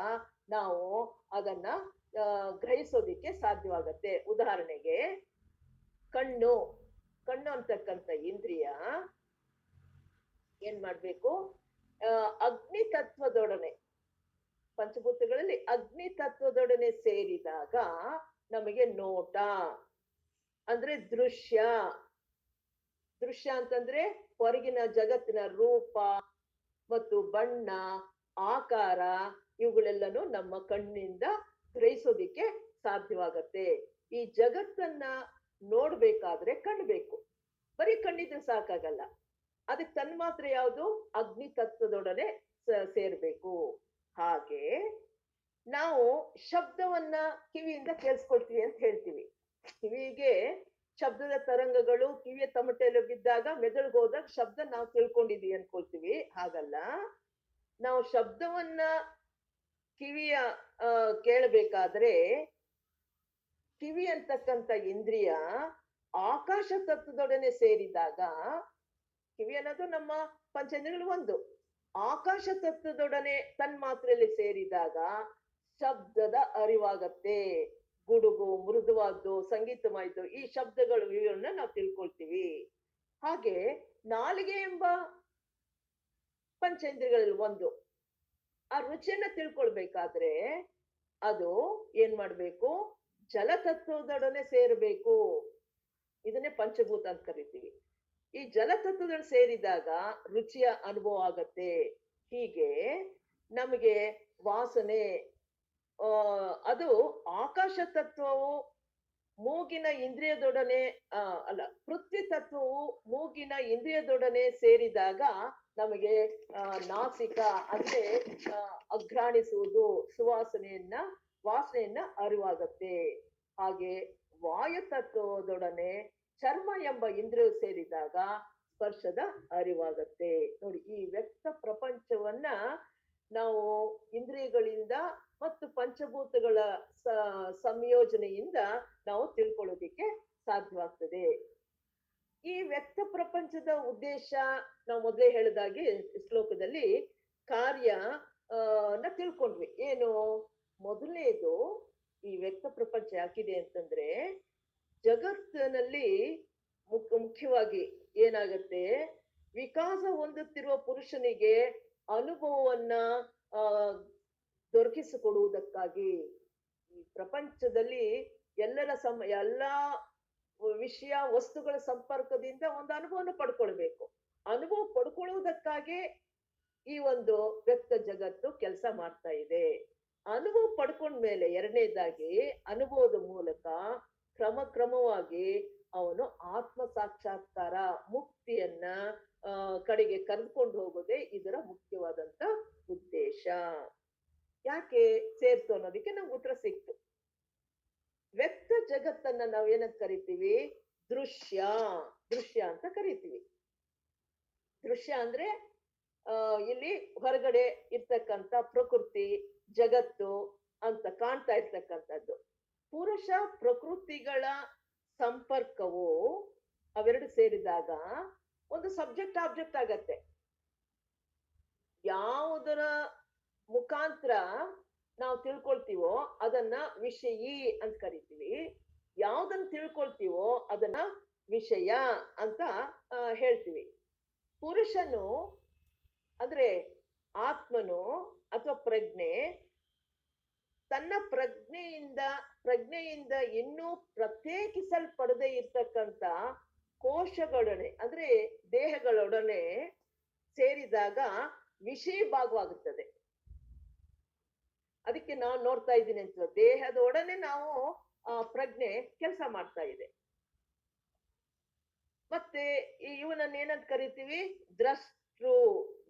ನಾವು ಅದನ್ನ ಗ್ರಹಿಸೋದಿಕ್ಕೆ ಸಾಧ್ಯವಾಗತ್ತೆ. ಉದಾಹರಣೆಗೆ ಕಣ್ಣು ಅಂತಕ್ಕಂಥ ಇಂದ್ರಿಯ ಏನ್ ಮಾಡ್ಬೇಕು? ಅಗ್ನಿ ತತ್ವದೊಡನೆ, ಪಂಚಭೂತಗಳಲ್ಲಿ ಅಗ್ನಿ ತತ್ವದೊಡನೆ ಸೇರಿದಾಗ ನಮಗೆ ನೋಟ ಅಂದ್ರೆ ದೃಶ್ಯ. ದೃಶ್ಯ ಅಂತಂದ್ರೆ ಹೊರಗಿನ ಜಗತ್ತಿನ ರೂಪ ಮತ್ತು ಬಣ್ಣ, ಆಕಾರ, ಇವುಗಳೆಲ್ಲನೂ ನಮ್ಮ ಕಣ್ಣಿಂದ ಗ್ರಹಿಸೋದಿಕ್ಕೆ ಸಾಧ್ಯವಾಗತ್ತೆ. ಈ ಜಗತ್ತನ್ನ ನೋಡ್ಬೇಕಾದ್ರೆ ಕಣ್ಣು ಬೇಕು, ಬರೀ ಕಣ್ಣಿದ್ರೆ ಸಾಕಾಗಲ್ಲ. ಅದಕ್ಕೆ ತನ್ಮಾತ್ರ ಯಾವುದು? ಅಗ್ನಿ ತತ್ವದೊಡನೆ ಸೇರ್ಬೇಕು. ಹಾಗೆ ನಾವು ಶಬ್ದವನ್ನ ಕಿವಿಯಿಂದ ಕೇಳಿಸ್ಕೊಳ್ತೀವಿ ಅಂತ ಹೇಳ್ತೀವಿ. ಕಿವಿಗೆ ಶಬ್ದದ ತರಂಗಗಳು ಕಿವಿಯ ತಮಟೆಯಲ್ಲಿ ಬಿದ್ದಾಗ ಮೆದುಳಿಗೆ ಹೋದಾಗ ಶಬ್ದ ನಾವು ತಿಳ್ಕೊಂಡಿದೀವಿ ಅನ್ಕೊಳ್ತೀವಿ. ಹಾಗಲ್ಲ, ನಾವು ಶಬ್ದವನ್ನ ಕಿವಿಯ ಕೇಳಬೇಕಾದ್ರೆ ಕಿವಿ ಅಂತಕ್ಕಂಥ ಇಂದ್ರಿಯ ಆಕಾಶ ತತ್ವದೊಡನೆ ಸೇರಿದಾಗ, ಕಿವಿ ಅನ್ನೋದು ನಮ್ಮ ಪಂಚೇಂದ್ರಿಯಗಳು ಒಂದು, ಆಕಾಶ ತತ್ವದೊಡನೆ ತನ್ಮಾತ್ರೆಯಲ್ಲಿ ಸೇರಿದಾಗ ಶಬ್ದದ ಅರಿವಾಗತ್ತೆ. ಗುಡುಗು, ಮೃದುವಾದ್ದು, ಸಂಗೀತವಾಯ್ತು, ಈ ಶಬ್ದಗಳು ಇವನ್ನ ನಾವು ತಿಳ್ಕೊಳ್ತೀವಿ. ಹಾಗೆ ನಾಲಿಗೆ ಎಂಬ ಪಂಚೇಂದ್ರಿಯಗಳಲ್ಲಿ ಒಂದು, ಆ ರುಚಿಯನ್ನ ತಿಳ್ಕೊಳ್ಬೇಕಾದ್ರೆ ಅದು ಏನ್ ಮಾಡ್ಬೇಕು? ಜಲತತ್ವದೊಡನೆ ಸೇರ್ಬೇಕು. ಇದನ್ನೇ ಪಂಚಭೂತ ಅಂತ ಕರಿತೀವಿ. ಈ ಜಲತತ್ವದಲ್ಲಿ ಸೇರಿದಾಗ ರುಚಿಯ ಅನುಭವ ಆಗತ್ತೆ. ಹೀಗೆ ನಮಗೆ ವಾಸನೆ, ಅದು ಆಕಾಶ ತತ್ವವು ಮೂಗಿನ ಇಂದ್ರಿಯದೊಡನೆ ಅಲ್ಲ, ಪೃಥ್ವಿ ತತ್ವವು ಮೂಗಿನ ಇಂದ್ರಿಯದೊಡನೆ ಸೇರಿದಾಗ ನಮಗೆ ನಾಸಿಕ ಅಂದ್ರೆ ಅಘ್ರಾಣಿಸುವುದು, ವಾಸನೆಯನ್ನ ಅರಿವಾಗತ್ತೆ. ಹಾಗೆ ವಾಯು ತತ್ವದೊಡನೆ ಚರ್ಮ ಎಂಬ ಇಂದ್ರಿಯ ಸೇರಿದಾಗ ಸ್ಪರ್ಶದ ಅರಿವಾಗತ್ತೆ. ನೋಡಿ, ಈ ವ್ಯಕ್ತ ಪ್ರಪಂಚವನ್ನ ನಾವು ಇಂದ್ರಿಯಗಳಿಂದ ಮತ್ತು ಪಂಚಭೂತಗಳ ಸಂಯೋಜನೆಯಿಂದ ನಾವು ತಿಳ್ಕೊಳ್ಳೋದಿಕ್ಕೆ ಸಾಧ್ಯವಾಗ್ತದೆ. ಈ ವ್ಯಕ್ತ ಪ್ರಪಂಚದ ಉದ್ದೇಶ ನಾವು ಮೊದಲೇ ಹೇಳಿದಾಗೆ ಶ್ಲೋಕದಲ್ಲಿ ಕಾರ್ಯ ನ ತಿಳ್ಕೊಂಡ್ವಿ. ಏನು ಮೊದಲನೇದು, ಈ ವ್ಯಕ್ತ ಪ್ರಪಂಚ ಯಾಕಿದೆ ಅಂತಂದ್ರೆ, ಜಗತ್ತಿನಲ್ಲಿ ಮುಖ್ಯವಾಗಿ ಏನಾಗತ್ತೆ, ವಿಕಾಸ ಹೊಂದುತ್ತಿರುವ ಪುರುಷನಿಗೆ ಅನುಭವವನ್ನ ದೊರಕಿಸಿಕೊಡುವುದಕ್ಕಾಗಿ ಈ ಪ್ರಪಂಚದಲ್ಲಿ ಎಲ್ಲರ ಎಲ್ಲಾ ವಿಷಯ ವಸ್ತುಗಳ ಸಂಪರ್ಕದಿಂದ ಒಂದು ಅನುಭವನ ಪಡ್ಕೊಳ್ಬೇಕು. ಅನುಭವ ಪಡ್ಕೊಳ್ಳುವುದಕ್ಕಾಗಿ ಈ ಒಂದು ವ್ಯಕ್ತ ಜಗತ್ತು ಕೆಲಸ ಮಾಡ್ತಾ ಇದೆ. ಅನುಭವ ಪಡ್ಕೊಂಡ್ಮೇಲೆ ಎರಡನೇದಾಗಿ ಅನುಭವದ ಮೂಲಕ ಕ್ರಮವಾಗಿ ಅವನು ಆತ್ಮ ಸಾಕ್ಷಾತ್ಕಾರ ಮುಕ್ತಿಯನ್ನ ಕಡೆಗೆ ಕರೆದುಕೊಂಡು ಹೋಗೋದೇ ಇದರ ಮುಖ್ಯವಾದಂತ ಉದ್ದೇಶ. ಯಾಕೆ ಸೇರ್ತು ಅನ್ನೋದಕ್ಕೆ ನಮ್ಗೆ ಉತ್ತರ ಸಿಕ್ತು. ವ್ಯಕ್ತ ಜಗತ್ತನ್ನ ನಾವ್ ಏನಂತ ಕರಿತೀವಿ? ದೃಶ್ಯ ಅಂತ ಕರಿತೀವಿ. ದೃಶ್ಯ ಅಂದ್ರೆ ಇಲ್ಲಿ ಹೊರಗಡೆ ಇರ್ತಕ್ಕಂಥ ಪ್ರಕೃತಿ ಜಗತ್ತು ಅಂತ ಕಾಣ್ತಾ ಇರ್ತಕ್ಕಂಥದ್ದು. ಪುರುಷ ಪ್ರಕೃತಿಗಳ ಸಂಪರ್ಕವು ಅವೆರಡು ಸೇರಿದಾಗ ಒಂದು ಸಬ್ಜೆಕ್ಟ್ ಆಬ್ಜೆಕ್ಟ್ ಆಗತ್ತೆ. ಯಾವುದರ ಮುಖಾಂತರ ನಾವು ತಿಳ್ಕೊಳ್ತೀವೋ ಅದನ್ನ ವಿಷಯಿ ಅಂತ ಕರಿತೀವಿ. ಯಾವ್ದನ್ನ ತಿಳ್ಕೊಳ್ತೀವೋ ಅದನ್ನ ವಿಷಯ ಅಂತ ಹೇಳ್ತೀವಿ. ಪುರುಷನು ಅಂದ್ರೆ ಆತ್ಮನು ಅಥವಾ ಪ್ರಜ್ಞೆ ತನ್ನ ಪ್ರಜ್ಞೆಯಿಂದ ಇನ್ನೂ ಪ್ರತ್ಯೇಕಿಸಲ್ಪಡದೆ ಇರ್ತಕ್ಕಂಥ ಕೋಶಗಳೊಡನೆ ಅಂದ್ರೆ ದೇಹಗಳೊಡನೆ ಸೇರಿದಾಗ ವಿಷಯ ಭಾಗವಾಗುತ್ತದೆ. ಅದಕ್ಕೆ ನಾವು ನೋಡ್ತಾ ಇದ್ದೀನಿ ಅಂತ, ದೇಹದೊಡನೆ ನಾವು ಪ್ರಜ್ಞೆ ಕೆಲಸ ಮಾಡ್ತಾ ಇದೆ. ಮತ್ತೆ ಇವನನ್ನ ಏನಂತ ಕರಿತೀವಿ?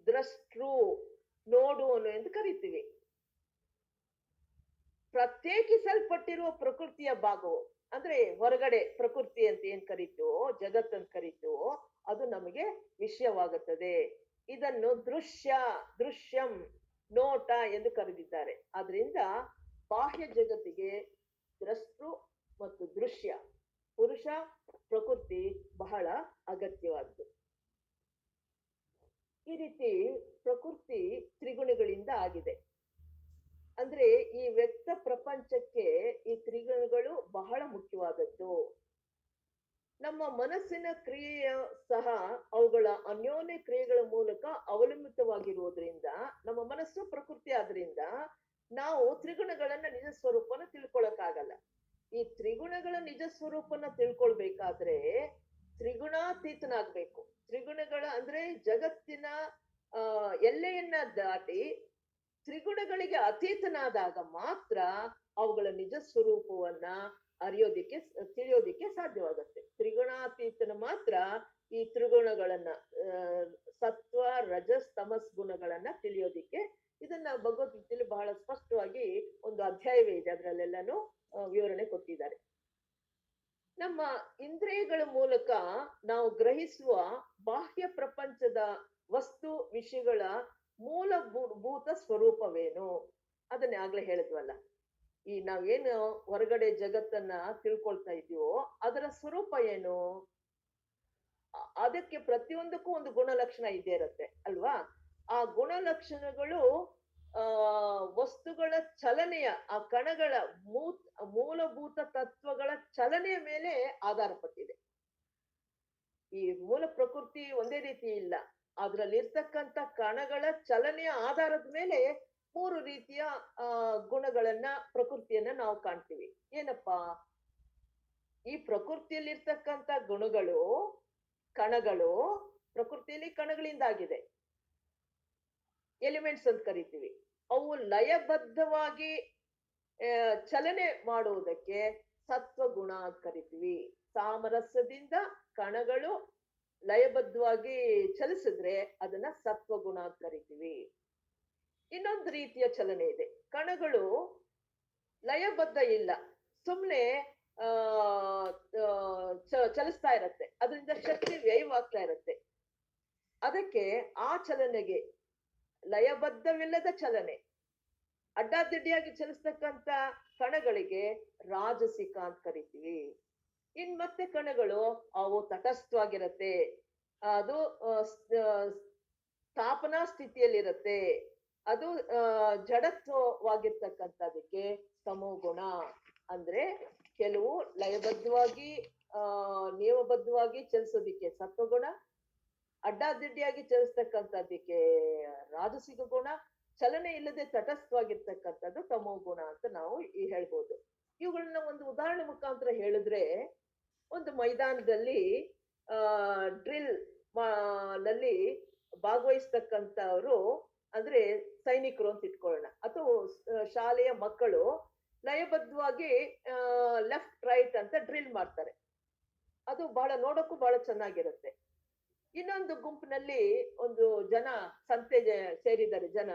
ದ್ರಷ್ಟೃ ನೋಡುವನು ಎಂದು ಕರಿತೀವಿ. ಪ್ರತ್ಯೇಕಿಸಲ್ಪಟ್ಟಿರುವ ಪ್ರಕೃತಿಯ ಭಾಗವು ಅಂದ್ರೆ ಹೊರಗಡೆ ಪ್ರಕೃತಿ ಅಂತ ಏನ್ ಕರೀತೀವೋ, ಜಗತ್ ಅಂತ ಕರೀತೀವೋ, ಅದು ನಮಗೆ ವಿಷಯವಾಗುತ್ತದೆ. ಇದನ್ನು ದೃಶ್ಯಂ ನೋಟ ಎಂದು ಕರೆದಿದ್ದಾರೆ. ಆದ್ರಿಂದ ಬಾಹ್ಯ ಜಗತ್ತಿಗೆ ದ್ರಷ್ಟೃ ಮತ್ತು ದೃಶ್ಯ, ಪುರುಷ ಪ್ರಕೃತಿ ಬಹಳ ಅಗತ್ಯವಾದ್ದು. ಈ ರೀತಿ ಪ್ರಕೃತಿ ತ್ರಿಗುಣಗಳಿಂದ ಆಗಿದೆ. ಅಂದ್ರೆ ಈ ವ್ಯಕ್ತ ಪ್ರಪಂಚಕ್ಕೆ ಈ ತ್ರಿಗುಣಗಳು ಬಹಳ ಮುಖ್ಯವಾದದ್ದು. ನಮ್ಮ ಮನಸ್ಸಿನ ಕ್ರಿಯೆಯ ಸಹ ಅವುಗಳ ಅನ್ಯೋನ್ಯ ಕ್ರಿಯೆಗಳ ಮೂಲಕ ಅವಲಂಬಿತವಾಗಿರುವುದರಿಂದ, ನಮ್ಮ ಮನಸ್ಸು ಪ್ರಕೃತಿ ಆದ್ರಿಂದ ನಾವು ತ್ರಿಗುಣಗಳನ್ನ ನಿಜ ಸ್ವರೂಪನ ತಿಳ್ಕೊಳಕ್ಕಾಗಲ್ಲ. ಈ ತ್ರಿಗುಣಗಳ ನಿಜ ಸ್ವರೂಪನ ತಿಳ್ಕೊಳ್ಬೇಕಾದ್ರೆ ತ್ರಿಗುಣಾತೀತನಾಗ್ಬೇಕು. ತ್ರಿಗುಣಗಳ ಅಂದ್ರೆ ಜಗತ್ತಿನ ಎಲ್ಲೆಯನ್ನ ದಾಟಿ ತ್ರಿಗುಣಗಳಿಗೆ ಅತೀತನಾದಾಗ ಮಾತ್ರ ಅವುಗಳ ನಿಜ ಸ್ವರೂಪವನ್ನ ತಿಳಿಯೋದಿಕ್ಕೆ ಸಾಧ್ಯವಾಗುತ್ತೆ. ತ್ರಿಗುಣಾತೀತನ ಮಾತ್ರ ಈ ತ್ರಿಗುಣಗಳನ್ನ ಸತ್ವ ರಜಸ್ ತಮಸ್ ಗುಣಗಳನ್ನ ತಿಳಿಯೋದಿಕ್ಕೆ. ಇದನ್ನ ಭಗವದ್ಗೀತೆಯಲ್ಲಿ ಬಹಳ ಸ್ಪಷ್ಟವಾಗಿ ಒಂದು ಅಧ್ಯಾಯವೇ ಇದೆ, ಅದರಲ್ಲೆಲ್ಲಾನು ವಿವರಣೆ ಕೊಟ್ಟಿದ್ದಾರೆ. ನಮ್ಮ ಇಂದ್ರಿಯಗಳ ಮೂಲಕ ನಾವು ಗ್ರಹಿಸುವ ಬಾಹ್ಯ ಪ್ರಪಂಚದ ವಸ್ತು ವಿಷಯಗಳ ಮೂಲಭೂತ ಸ್ವರೂಪವೇನು? ಅದನ್ನೇ ಆಗ್ಲೇ ಹೇಳಿದ್ವಲ್ಲ, ಈ ನಾವೇನು ಹೊರಗಡೆ ಜಗತ್ತನ್ನ ತಿಳ್ಕೊಳ್ತಾ ಇದೀವೋ ಅದರ ಸ್ವರೂಪ ಏನು? ಅದಕ್ಕೆ ಪ್ರತಿಯೊಂದಕ್ಕೂ ಒಂದು ಗುಣಲಕ್ಷಣ ಇದ್ದೇ ಇರುತ್ತೆ ಅಲ್ವಾ? ಆ ಗುಣಲಕ್ಷಣಗಳು ವಸ್ತುಗಳ ಚಲನೆಯ, ಆ ಕಣಗಳ ಮೂಲಭೂತ ತತ್ವಗಳ ಚಲನೆಯ ಮೇಲೆ ಆಧಾರ ಪಟ್ಟಿದೆ. ಈ ಮೂಲ ಪ್ರಕೃತಿ ಒಂದೇ ರೀತಿ ಇಲ್ಲ, ಅದ್ರಲ್ಲಿ ಇರ್ತಕ್ಕಂಥ ಕಣಗಳ ಚಲನೆಯ ಆಧಾರದ ಮೇಲೆ 3 ರೀತಿಯ ಗುಣಗಳನ್ನ ಪ್ರಕೃತಿಯನ್ನ ನಾವು ಕಾಣ್ತೀವಿ. ಏನಪ್ಪಾ? ಈ ಪ್ರಕೃತಿಯಲ್ಲಿ ಇರ್ತಕ್ಕಂಥ ಗುಣಗಳು, ಕಣಗಳು ಪ್ರಕೃತಿಯಲ್ಲಿ ಕಣಗಳಿಂದಾಗಿದೆ, ಎಲಿಮೆಂಟ್ಸ್ ಅಂತ ಕರಿತೀವಿ. ಅವು ಲಯಬದ್ಧವಾಗಿ ಚಲನೆ ಮಾಡುವುದಕ್ಕೆ ಸತ್ವಗುಣ ಅಂತ ಕರಿತೀವಿ. ಸಾಮರಸ್ಯದಿಂದ ಕಣಗಳು ಲಯಬದ್ಧವಾಗಿ ಚಲಿಸಿದ್ರೆ ಅದನ್ನ ಸತ್ವಗುಣ ಅಂತ ಕರಿತೀವಿ. ಇನ್ನೊಂದು ರೀತಿಯ ಚಲನೆ ಇದೆ, ಕಣಗಳು ಲಯಬದ್ಧ ಇಲ್ಲ, ಸುಮ್ನೆ ಚಲಿಸ್ತಾ ಇರತ್ತೆ, ಅದರಿಂದ ಶಕ್ತಿ ವ್ಯಯವಾಗ್ತಾ ಇರತ್ತೆ. ಅದಕ್ಕೆ ಆ ಚಲನೆಗೆ ಲಯಬದ್ಧವಿಲ್ಲದ ಚಲನೆ, ಅಡ್ಡಾದಿಡ್ಡಿಯಾಗಿ ಚಲಿಸ್ತಕ್ಕಂತ ಕಣಗಳಿಗೆ ರಾಜಸಿಕ ಅಂತ ಕರಿತೀವಿ. ಇನ್ ಮತ್ತೆ ಕಣಗಳು ಅವು ತಟಸ್ಥವಾಗಿರತ್ತೆ, ಅದು ಸ್ಥಾಪನಾ ಸ್ಥಿತಿಯಲ್ಲಿರತ್ತೆ, ಅದು ಜಡತ್ವವಾಗಿರ್ತಕ್ಕಂಥದಕ್ಕೆ ತಮೋಗುಣ. ಅಂದ್ರೆ ಕೆಲವು ಲಯಬದ್ಧವಾಗಿ ನಿಯಮಬದ್ಧವಾಗಿ ಚಲಿಸೋದಿಕ್ಕೆ ಸತ್ವಗುಣ, ಅಡ್ಡಾದಿಡ್ಡಿಯಾಗಿ ಚಲಿಸ್ತಕ್ಕಂಥದ್ದಕ್ಕೆ ರಾಜಸಿಕ ಗುಣ, ಚಲನೆ ಇಲ್ಲದೆ ತಟಸ್ಥವಾಗಿರ್ತಕ್ಕಂಥದ್ದು ತಮೋ ಗುಣ ಅಂತ ನಾವು ಹೇಳ್ಬೋದು. ಇವುಗಳನ್ನ ಒಂದು ಉದಾಹರಣೆ ಮುಖಾಂತರ ಹೇಳಿದ್ರೆ, ಒಂದು ಮೈದಾನದಲ್ಲಿ ಡ್ರಿಲ್ ನಲ್ಲಿ ಭಾಗವಹಿಸ್ತಕ್ಕಂಥವ್ರು, ಅಂದ್ರೆ ಸೈನಿಕರು ಅಂತ ಇಟ್ಕೊಳ್ಳೋಣ, ಅಥವಾ ಶಾಲೆಯ ಮಕ್ಕಳು ಲಯಬದ್ಧವಾಗಿ ಲೆಫ್ಟ್ ರೈಟ್ ಅಂತ ಡ್ರಿಲ್ ಮಾಡ್ತಾರೆ. ಅದು ಬಹಳ ನೋಡಕ್ಕೂ ಬಹಳ ಚೆನ್ನಾಗಿರುತ್ತೆ. ಇನ್ನೊಂದು ಗುಂಪಿನಲ್ಲಿ ಒಂದು ಜನ ಸಂತೆಗೆ ಸೇರಿದ್ದಾರೆ ಜನ.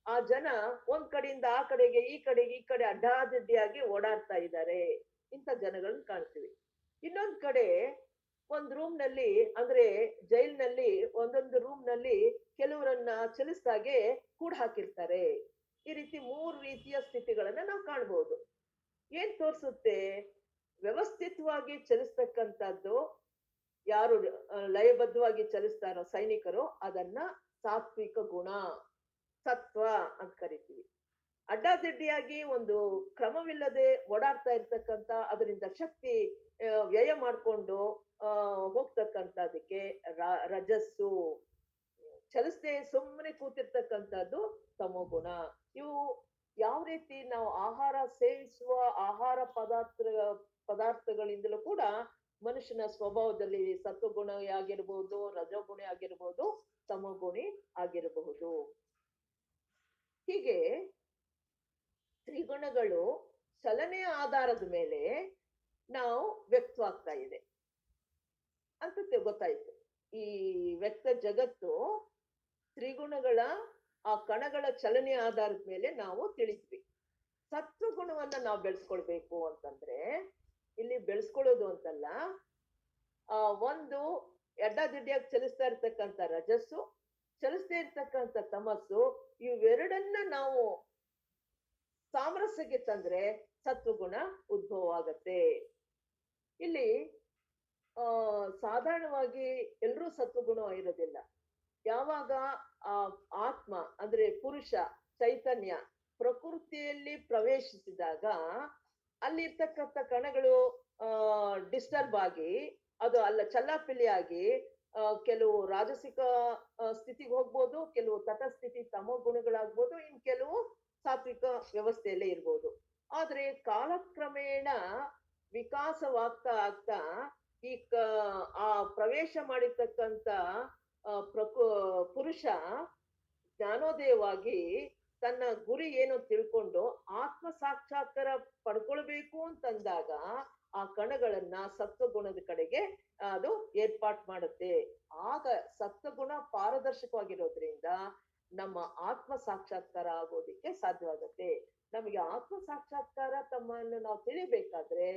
ಆ ಜನ ಒಂದ್ ಕಡೆಯಿಂದ ಆ ಕಡೆಗೆ ಈ ಕಡೆ ಅಡ್ಡಾದಿಡ್ಡಿಯಾಗಿ ಓಡಾಡ್ತಾ ಇದ್ದಾರೆ. ಇಂಥ ಜನಗಳನ್ನ ಕಾಣ್ತೀವಿ. ಇನ್ನೊಂದ್ ಕಡೆ ಒಂದ್ ರೂಮ್ ನಲ್ಲಿ, ಅಂದ್ರೆ ಜೈಲ್ನಲ್ಲಿ ಒಂದೊಂದು ರೂಮ್ ನಲ್ಲಿ ಕೆಲವರನ್ನ ಚಲಿಸ್ದಾಗೆ ಕೂಡ ಹಾಕಿರ್ತಾರೆ. ಈ ರೀತಿ 3 ರೀತಿಯ ಸ್ಥಿತಿಗಳನ್ನ ನಾವು ಕಾಣ್ಬೋದು. ಏನ್ ತೋರ್ಸುತ್ತೆ? ವ್ಯವಸ್ಥಿತವಾಗಿ ಚಲಿಸ್ತಕ್ಕಂಥದ್ದು ಯಾರು ಲಯಬದ್ಧವಾಗಿ ಚಲಿಸ್ತಾರೋ ಸೈನಿಕರು, ಅದನ್ನ ಸಾತ್ವಿಕ ಗುಣ, ಸತ್ವ ಅಂತ ಕರಿತೀವಿ. ಅಡ್ಡಾದಿಡ್ಡಿಯಾಗಿ ಒಂದು ಕ್ರಮವಿಲ್ಲದೆ ಓಡಾಡ್ತಾ ಇರ್ತಕ್ಕಂಥ, ಅದರಿಂದ ಶಕ್ತಿ ವ್ಯಯ ಮಾಡ್ಕೊಂಡು ಹೋಗ್ತಕ್ಕಂಥದಕ್ಕೆ ರಜಸ್ಸು. ಚಲಿಸದೆ ಸುಮ್ಮನೆ ಕೂತಿರ್ತಕ್ಕಂಥದ್ದು ತಮೋಗುಣ. ಇವು ಯಾವ ರೀತಿ ನಾವು ಆಹಾರ ಸೇವಿಸುವ ಆಹಾರ ಪದಾರ್ಥಗಳಿಂದಲೂ ಕೂಡ ಮನುಷ್ಯನ ಸ್ವಭಾವದಲ್ಲಿ ಸತ್ವಗುಣ ಆಗಿರ್ಬೋದು, ರಜೋಗುಣಿ ಆಗಿರ್ಬೋದು, ತಮೋಗುಣಿ ಆಗಿರಬಹುದು. ಹೀಗೆ ತ್ರಿಗುಣಗಳು ಚಲನೆಯ ಆಧಾರದ ಮೇಲೆ ನಾವು ವ್ಯಕ್ತವಾಗ್ತಾ ಇದೆ ಅಂತ ಗೊತ್ತಾಯ್ತು. ಈ ವ್ಯಕ್ತ ಜಗತ್ತು ತ್ರಿಗುಣಗಳ ಆ ಕಣಗಳ ಚಲನೆಯ ಆಧಾರದ ಮೇಲೆ ನಾವು ತಿಳಿದ್ವಿ. ಸತ್ವಗುಣವನ್ನ ನಾವು ಬೆಳೆಸ್ಕೊಳ್ಬೇಕು ಅಂತಂದ್ರೆ, ಇಲ್ಲಿ ಬೆಳೆಸ್ಕೊಳ್ಳೋದು ಅಂತಲ್ಲ, ಒಂದು ಅಡ್ಡಾದಿಡ್ಡಿಯಾಗಿ ಚಲಿಸ್ತಾ ಇರ್ತಕ್ಕಂಥ ರಜಸ್ಸು, ಚಲಿಸ್ತಾ ಇರ್ತಕ್ಕಂಥ ತಮಸ್ಸು, ಇವೆರಡನ್ನ ನಾವು ಸಾಮರಸ್ಯಕ್ಕೆ ತಂದ್ರೆ ಸತ್ವಗುಣ ಉದ್ಭವ ಆಗತ್ತೆ. ಇಲ್ಲಿ ಸಾಧಾರಣವಾಗಿ ಎಲ್ರೂ ಸತ್ವಗುಣ ಇರೋದಿಲ್ಲ. ಯಾವಾಗ ಆ ಆತ್ಮ ಅಂದ್ರೆ ಪುರುಷ ಚೈತನ್ಯ ಪ್ರಕೃತಿಯಲ್ಲಿ ಪ್ರವೇಶಿಸಿದಾಗ ಅಲ್ಲಿರ್ತಕ್ಕಂಥ ಕಣಗಳು ಡಿಸ್ಟರ್ಬ್ ಆಗಿ, ಅದು ಚಲ್ಲಾಪಿಲ್ಲಿಯಾಗಿ ಕೆಲವು ರಾಜಸಿಕ ಸ್ಥಿತಿಗೆ ಹೋಗ್ಬೋದು, ಕೆಲವು ತಟಸ್ಥಿತಿ ತಮೋ ಗುಣಗಳಾಗ್ಬೋದು, ಇನ್ ಕೆಲವು ಸಾತ್ವಿಕ ವ್ಯವಸ್ಥೆಯಲ್ಲೇ ಇರ್ಬೋದು. ಆದ್ರೆ ಕಾಲಕ್ರಮೇಣ ವಿಕಾಸವಾಗ್ತಾ ಈ ಆ ಪ್ರವೇಶ ಮಾಡಿರ್ತಕ್ಕಂಥ ಪುರುಷ ಜ್ಞಾನೋದಯವಾಗಿ ತನ್ನ ಗುರಿ ಏನು ತಿಳ್ಕೊಂಡು ಆತ್ಮ ಸಾಕ್ಷಾತ್ಕಾರ ಪಡ್ಕೊಳ್ಬೇಕು ಅಂತಂದಾಗ ಆ ಕಣಗಳನ್ನ ಸತ್ವಗುಣದ ಕಡೆಗೆ ಅದು ಏರ್ಪಾಟ್ ಮಾಡುತ್ತೆ. ಆಗ ಸತ್ವಗುಣ ಪಾರದರ್ಶಕವಾಗಿರೋದ್ರಿಂದ ನಮ್ಮ ಆತ್ಮ ಸಾಕ್ಷಾತ್ಕಾರ ಆಗೋದಿಕ್ಕೆ ಸಾಧ್ಯವಾಗುತ್ತೆ. ನಮಗೆ ಆತ್ಮ ಸಾಕ್ಷಾತ್ಕಾರ ತಮ್ಮನ್ನು ನಾವು ತಿಳಿಬೇಕಾದ್ರೆ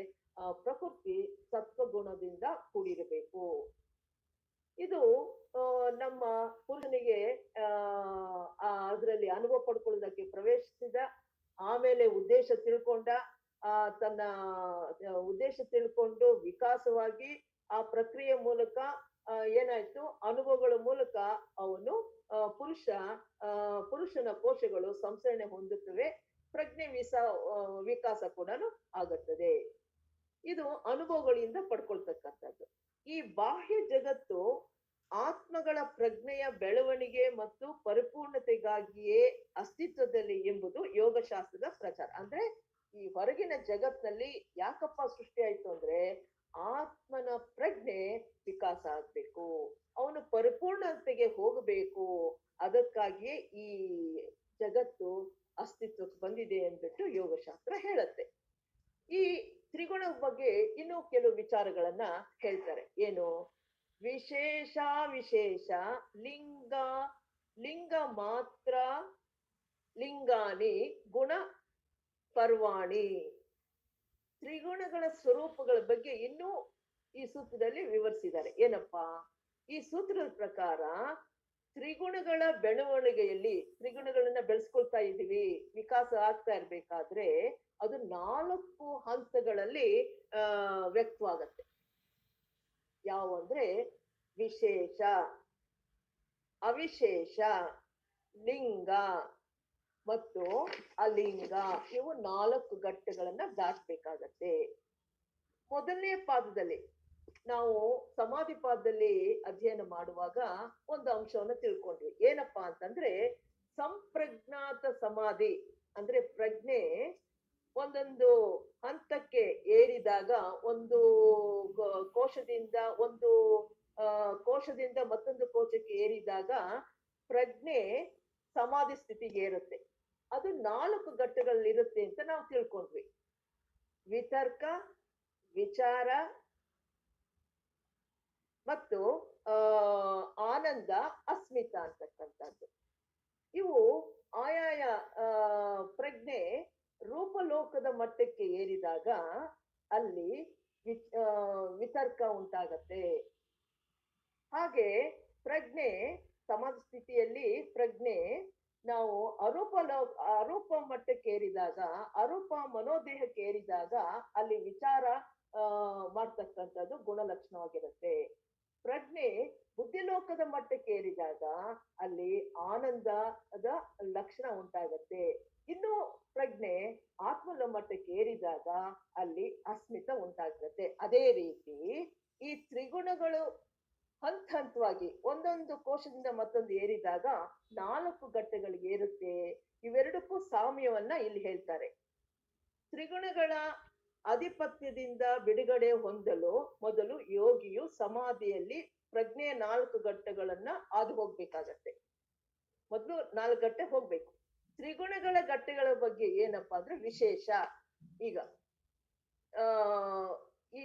ಪ್ರಕೃತಿ ಸತ್ವಗುಣದಿಂದ ಕೂಡಿರಬೇಕು. ಇದು ನಮ್ಮ ಪುರುಷನಿಗೆ ಅದರಲ್ಲಿ ಅನುಭವ ಪಡ್ಕೊಳ್ಳೋದಕ್ಕೆ ಪ್ರವೇಶಿಸಿದ, ಆಮೇಲೆ ಉದ್ದೇಶ ತಿಳ್ಕೊಂಡ, ತನ್ನ ಉದ್ದೇಶ ತಿಳ್ಕೊಂಡು ವಿಕಾಸವಾಗಿ ಆ ಪ್ರಕ್ರಿಯೆ ಮೂಲಕ ಏನಾಯ್ತು, ಅನುಭವಗಳ ಮೂಲಕ ಅವನು ಪುರುಷನ ಕೋಶಗಳು ಸಂಸರಣೆ ಹೊಂದುತ್ತವೆ, ಪ್ರಜ್ಞೆ ವಿಕಾಸ ಕೂಡ ಆಗುತ್ತದೆ. ಇದು ಅನುಭವಗಳಿಂದ ಪಡ್ಕೊಳ್ತಕ್ಕಂಥದ್ದು. ಈ ಬಾಹ್ಯ ಜಗತ್ತು ಆತ್ಮಗಳ ಪ್ರಜ್ಞೆಯ ಬೆಳವಣಿಗೆ ಮತ್ತು ಪರಿಪೂರ್ಣತೆಗಾಗಿಯೇ ಅಸ್ತಿತ್ವದಲ್ಲಿ ಎಂಬುದು ಯೋಗಶಾಸ್ತ್ರದ ಪ್ರಚಾರ. ಅಂದ್ರೆ ಈ ಹೊರಗಿನ ಜಗತ್ನಲ್ಲಿ ಯಾಕಪ್ಪ ಸೃಷ್ಟಿ ಆಯ್ತು ಅಂದ್ರೆ, ಆತ್ಮನ ಪ್ರಜ್ಞೆ ವಿಕಾಸ ಆಗ್ಬೇಕು, ಅವನು ಪರಿಪೂರ್ಣತೆಗೆ ಹೋಗಬೇಕು, ಅದಕ್ಕಾಗಿಯೇ ಈ ಜಗತ್ತು ಅಸ್ತಿತ್ವಕ್ಕೆ ಬಂದಿದೆ ಅಂದ್ಬಿಟ್ಟು ಯೋಗಶಾಸ್ತ್ರ ಹೇಳುತ್ತೆ. ಈ ತ್ರಿಗುಣ ಬಗ್ಗೆ ಇನ್ನೂ ಕೆಲವು ವಿಚಾರಗಳನ್ನ ಹೇಳ್ತಾರೆ. ಏನು? ವಿಶೇಷ ಲಿಂಗ ಮಾತ್ರ ಲಿಂಗಾನಿ ಗುಣ ಪರ್ವಾಣಿ. ತ್ರಿಗುಣಗಳ ಸ್ವರೂಪಗಳ ಬಗ್ಗೆ ಇನ್ನೂ ಈ ಸೂತ್ರದಲ್ಲಿ ವಿವರಿಸಿದ್ದಾರೆ. ಏನಪ್ಪಾ? ಈ ಸೂತ್ರದ ಪ್ರಕಾರ ತ್ರಿಗುಣಗಳ ಬೆಳವಣಿಗೆಯಲ್ಲಿ ತ್ರಿಗುಣಗಳನ್ನ ಬೆಳೆಸ್ಕೊಳ್ತಾ ಇದೀವಿ, ವಿಕಾಸ ಆಗ್ತಾ ಇರ್ಬೇಕಾದ್ರೆ ಅದು 4 ಹಂತಗಳಲ್ಲಿ ವ್ಯಕ್ತವಾಗತ್ತೆ. ಯಾವಂದ್ರೆ ವಿಶೇಷ, ಅವಿಶೇಷ, ಲಿಂಗ ಮತ್ತು ಅಲಿಂಗ. ಇವು 4 ಘಟ್ಟಗಳನ್ನ ದಾಟಬೇಕಾಗತ್ತೆ. ಮೊದಲನೇ ಪಾದದಲ್ಲಿ ನಾವು ಸಮಾಧಿ ಪಾದದಲ್ಲಿ ಅಧ್ಯಯನ ಮಾಡುವಾಗ ಒಂದು ಅಂಶವನ್ನು ತಿಳ್ಕೊಂಡ್ವಿ. ಏನಪ್ಪಾ ಅಂತಂದ್ರೆ ಸಂಪ್ರಜ್ಞಾತ ಸಮಾಧಿ ಅಂದ್ರೆ ಪ್ರಜ್ಞೆ ಒಂದೊಂದು ಹಂತಕ್ಕೆ ಏರಿದಾಗ, ಒಂದು ಕೋಶದಿಂದ ಒಂದು ಕೋಶದಿಂದ ಮತ್ತೊಂದು ಕೋಶಕ್ಕೆ ಏರಿದಾಗ ಪ್ರಜ್ಞೆ ಸಮಾಧಿ ಸ್ಥಿತಿಗೆ ಏರುತ್ತೆ. ಅದು 4 ಘಟ್ಟಗಳಲ್ಲಿರುತ್ತೆ ಅಂತ ನಾವು ತಿಳ್ಕೊಂಡ್ವಿ. ವಿತರ್ಕ, ವಿಚಾರ ಮತ್ತು ಆನಂದ, ಅಸ್ಮಿತ ಅಂತಕ್ಕಂಥದ್ದು. ಇವು ಆಯಾಯ ಪ್ರಜ್ಞೆ ರೂಪಲೋಕದ ಮಟ್ಟಕ್ಕೆ ಏರಿದಾಗ ಅಲ್ಲಿ ವಿತರ್ಕ ಉಂಟಾಗತ್ತೆ. ಹಾಗೆ ಪ್ರಜ್ಞೆ ಸಮಾಧಿ ಸ್ಥಿತಿಯಲ್ಲಿ ಪ್ರಜ್ಞೆ ನಾವು ಅರೂಪ ಮಟ್ಟಕ್ಕೆ ಏರಿದಾಗ, ಅರೂಪ ಮನೋದೇಹಕ್ಕೆ ಏರಿದಾಗ ಅಲ್ಲಿ ವಿಚಾರ ಮಾಡ್ತಕ್ಕಂಥದ್ದು ಗುಣಲಕ್ಷಣವಾಗಿರುತ್ತೆ. ಪ್ರಜ್ಞೆ ಬುದ್ಧಿಲೋಕದ ಮಟ್ಟಕ್ಕೆ ಏರಿದಾಗ ಅಲ್ಲಿ ಆನಂದದ ಲಕ್ಷಣ ಉಂಟಾಗತ್ತೆ. ಇನ್ನು ಪ್ರಜ್ಞೆ ಆತ್ಮದ ಮಟ್ಟಕ್ಕೆ ಏರಿದಾಗ ಅಲ್ಲಿ ಅಸ್ಮಿತ ಉಂಟಾಗತ್ತೆ. ಅದೇ ರೀತಿ ಈ ತ್ರಿಗುಣಗಳು ಹಂತ ಹಂತವಾಗಿ ಒಂದೊಂದು ಕೋಶದಿಂದ ಮತ್ತೊಂದು ಏರಿದಾಗ 4 ಘಟ್ಟಗಳಿಗೆ ಏರುತ್ತೆ. ಇವೆರಡಕ್ಕೂ ಸಾಮ್ಯವನ್ನ ಇಲ್ಲಿ ಹೇಳ್ತಾರೆ. ತ್ರಿಗುಣಗಳ ಆಧಿಪತ್ಯದಿಂದ ಬಿಡುಗಡೆ ಹೊಂದಲು ಮೊದಲು ಯೋಗಿಯು ಸಮಾಧಿಯಲ್ಲಿ ಪ್ರಜ್ಞೆಯ 4 ಘಟ್ಟಗಳನ್ನ ಹಾದು ಹೋಗ್ಬೇಕಾಗತ್ತೆ. ಮೊದಲು 4 ಘಟ್ಟ ಹೋಗ್ಬೇಕು. ತ್ರಿಗುಣಗಳ ಘಟ್ಟಗಳ ಬಗ್ಗೆ ಏನಪ್ಪಾ ಅಂದ್ರೆ ವಿಶೇಷ. ಈಗ ಈ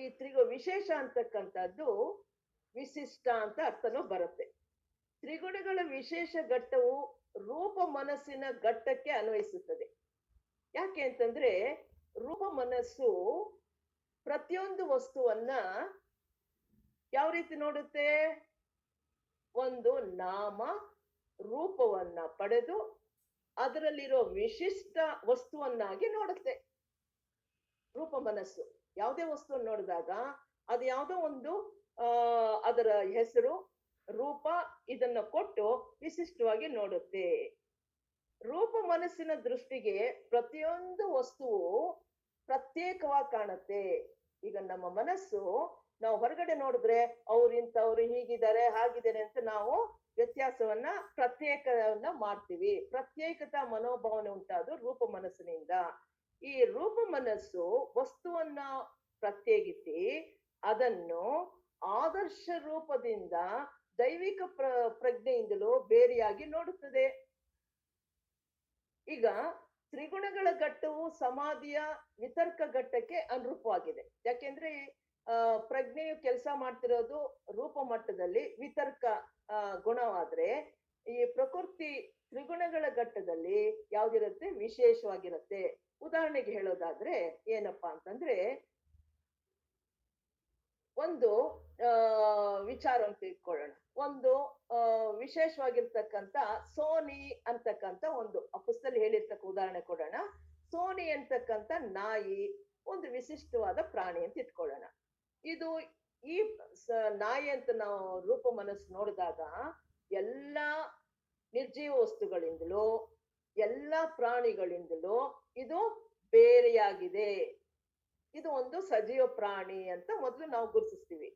ವಿಶೇಷ ಅಂತಕ್ಕಂಥದ್ದು ವಿಶಿಷ್ಟ ಅಂತ ಅರ್ಥನೂ ಬರುತ್ತೆ. ತ್ರಿಗುಣಗಳ ವಿಶೇಷ ಘಟ್ಟವು ರೂಪ ಮನಸ್ಸಿನ ಘಟ್ಟಕ್ಕೆ ಅನ್ವಯಿಸುತ್ತದೆ. ಯಾಕೆ ಅಂತಂದ್ರೆ ರೂಪ ಮನಸ್ಸು ಪ್ರತಿಯೊಂದು ವಸ್ತುವನ್ನ ಯಾವ ರೀತಿ ನೋಡುತ್ತೆ? ಒಂದು ನಾಮ ರೂಪವನ್ನ ಪಡೆದು ಅದರಲ್ಲಿರೋ ವಿಶಿಷ್ಟ ವಸ್ತುವನ್ನಾಗಿ ನೋಡುತ್ತೆ. ರೂಪ ಮನಸ್ಸು ಯಾವುದೇ ವಸ್ತುವನ್ನು ನೋಡಿದಾಗ ಅದು ಯಾವುದೋ ಒಂದು ಅದರ ಹೆಸರು, ರೂಪ ಇದನ್ನ ಕೊಟ್ಟು ವಿಶಿಷ್ಟವಾಗಿ ನೋಡುತ್ತೆ. ರೂಪ ಮನಸ್ಸಿನ ದೃಷ್ಟಿಗೆ ಪ್ರತಿಯೊಂದು ವಸ್ತುವು ಪ್ರತ್ಯೇಕವಾಗಿ ಕಾಣುತ್ತೆ. ಈಗ ನಮ್ಮ ಮನಸ್ಸು ನಾವು ಹೊರಗಡೆ ನೋಡಿದ್ರೆ ಅವ್ರು ಇಂಥವ್ರು ಹೀಗಿದ್ದಾರೆ ಹಾಗಿದ್ದಾರೆ ಅಂತ ನಾವು ವ್ಯತ್ಯಾಸವನ್ನ ಪ್ರತ್ಯೇಕವನ್ನ ಮಾಡ್ತೀವಿ. ಪ್ರತ್ಯೇಕತಾ ಮನೋಭಾವನೆ ಉಂಟಾದು ರೂಪ ಮನಸ್ಸಿನಿಂದ. ಈ ರೂಪ ಮನಸ್ಸು ವಸ್ತುವನ್ನ ಪ್ರತ್ಯೇಕಿಸಿ ಅದನ್ನು ಆದರ್ಶ ರೂಪದಿಂದ ದೈವಿಕ ಪ್ರಜ್ಞೆಯಿಂದಲೂ ಬೇರೆಯಾಗಿ ನೋಡುತ್ತದೆ. ಈಗ ತ್ರಿಗುಣಗಳ ಘಟ್ಟವು ಸಮಾಧಿಯ ವಿತರ್ಕ ಘಟ್ಟಕ್ಕೆ ಅನುರೂಪವಾಗಿದೆ. ಯಾಕೆಂದ್ರೆ ಪ್ರಜ್ಞೆಯು ಕೆಲಸ ಮಾಡ್ತಿರೋದು ರೂಪ ಮಟ್ಟದಲ್ಲಿ ವಿತರ್ಕ ಗುಣವಾದ್ರೆ, ಈ ಪ್ರಕೃತಿ ತ್ರಿಗುಣಗಳ ಘಟ್ಟದಲ್ಲಿ ಯಾವ್ದಿರುತ್ತೆ? ವಿಶೇಷವಾಗಿರುತ್ತೆ. ಉದಾಹರಣೆಗೆ ಹೇಳೋದಾದ್ರೆ ಏನಪ್ಪಾ ಅಂತಂದ್ರೆ, ಒಂದು ವಿಚಾರವನ್ನು ತಿಳ್ಕೊಳ್ಳೋಣ. ಒಂದು ವಿಶೇಷವಾಗಿರ್ತಕ್ಕಂಥ ಸೋನಿ ಅಂತಕ್ಕಂಥ ಒಂದು ಪುಸ್ತಕದಲ್ಲಿ ಹೇಳಿರ್ತಕ್ಕ ಉದಾಹರಣೆ ಕೊಡೋಣ. ಸೋನಿ ಅಂತಕ್ಕಂಥ ನಾಯಿ ಒಂದು ವಿಶಿಷ್ಟವಾದ ಪ್ರಾಣಿ ಅಂತ ಇಟ್ಕೊಳ್ಳೋಣ. ಇದು ಈ ನಾಯಿ ಅಂತ ನಾವು ರೂಪ ಮನಸ್ಸು ನೋಡಿದಾಗ ಎಲ್ಲಾ ನಿರ್ಜೀವ ವಸ್ತುಗಳಿಂದಲೂ ಎಲ್ಲಾ ಪ್ರಾಣಿಗಳಿಂದಲೂ ಇದು ಬೇರೆಯಾಗಿದೆ. ಇದು ಒಂದು ಸಜೀವ ಪ್ರಾಣಿ ಅಂತ ಮೊದಲು ನಾವು ಗುರುತಿಸ್ತೀವಿ.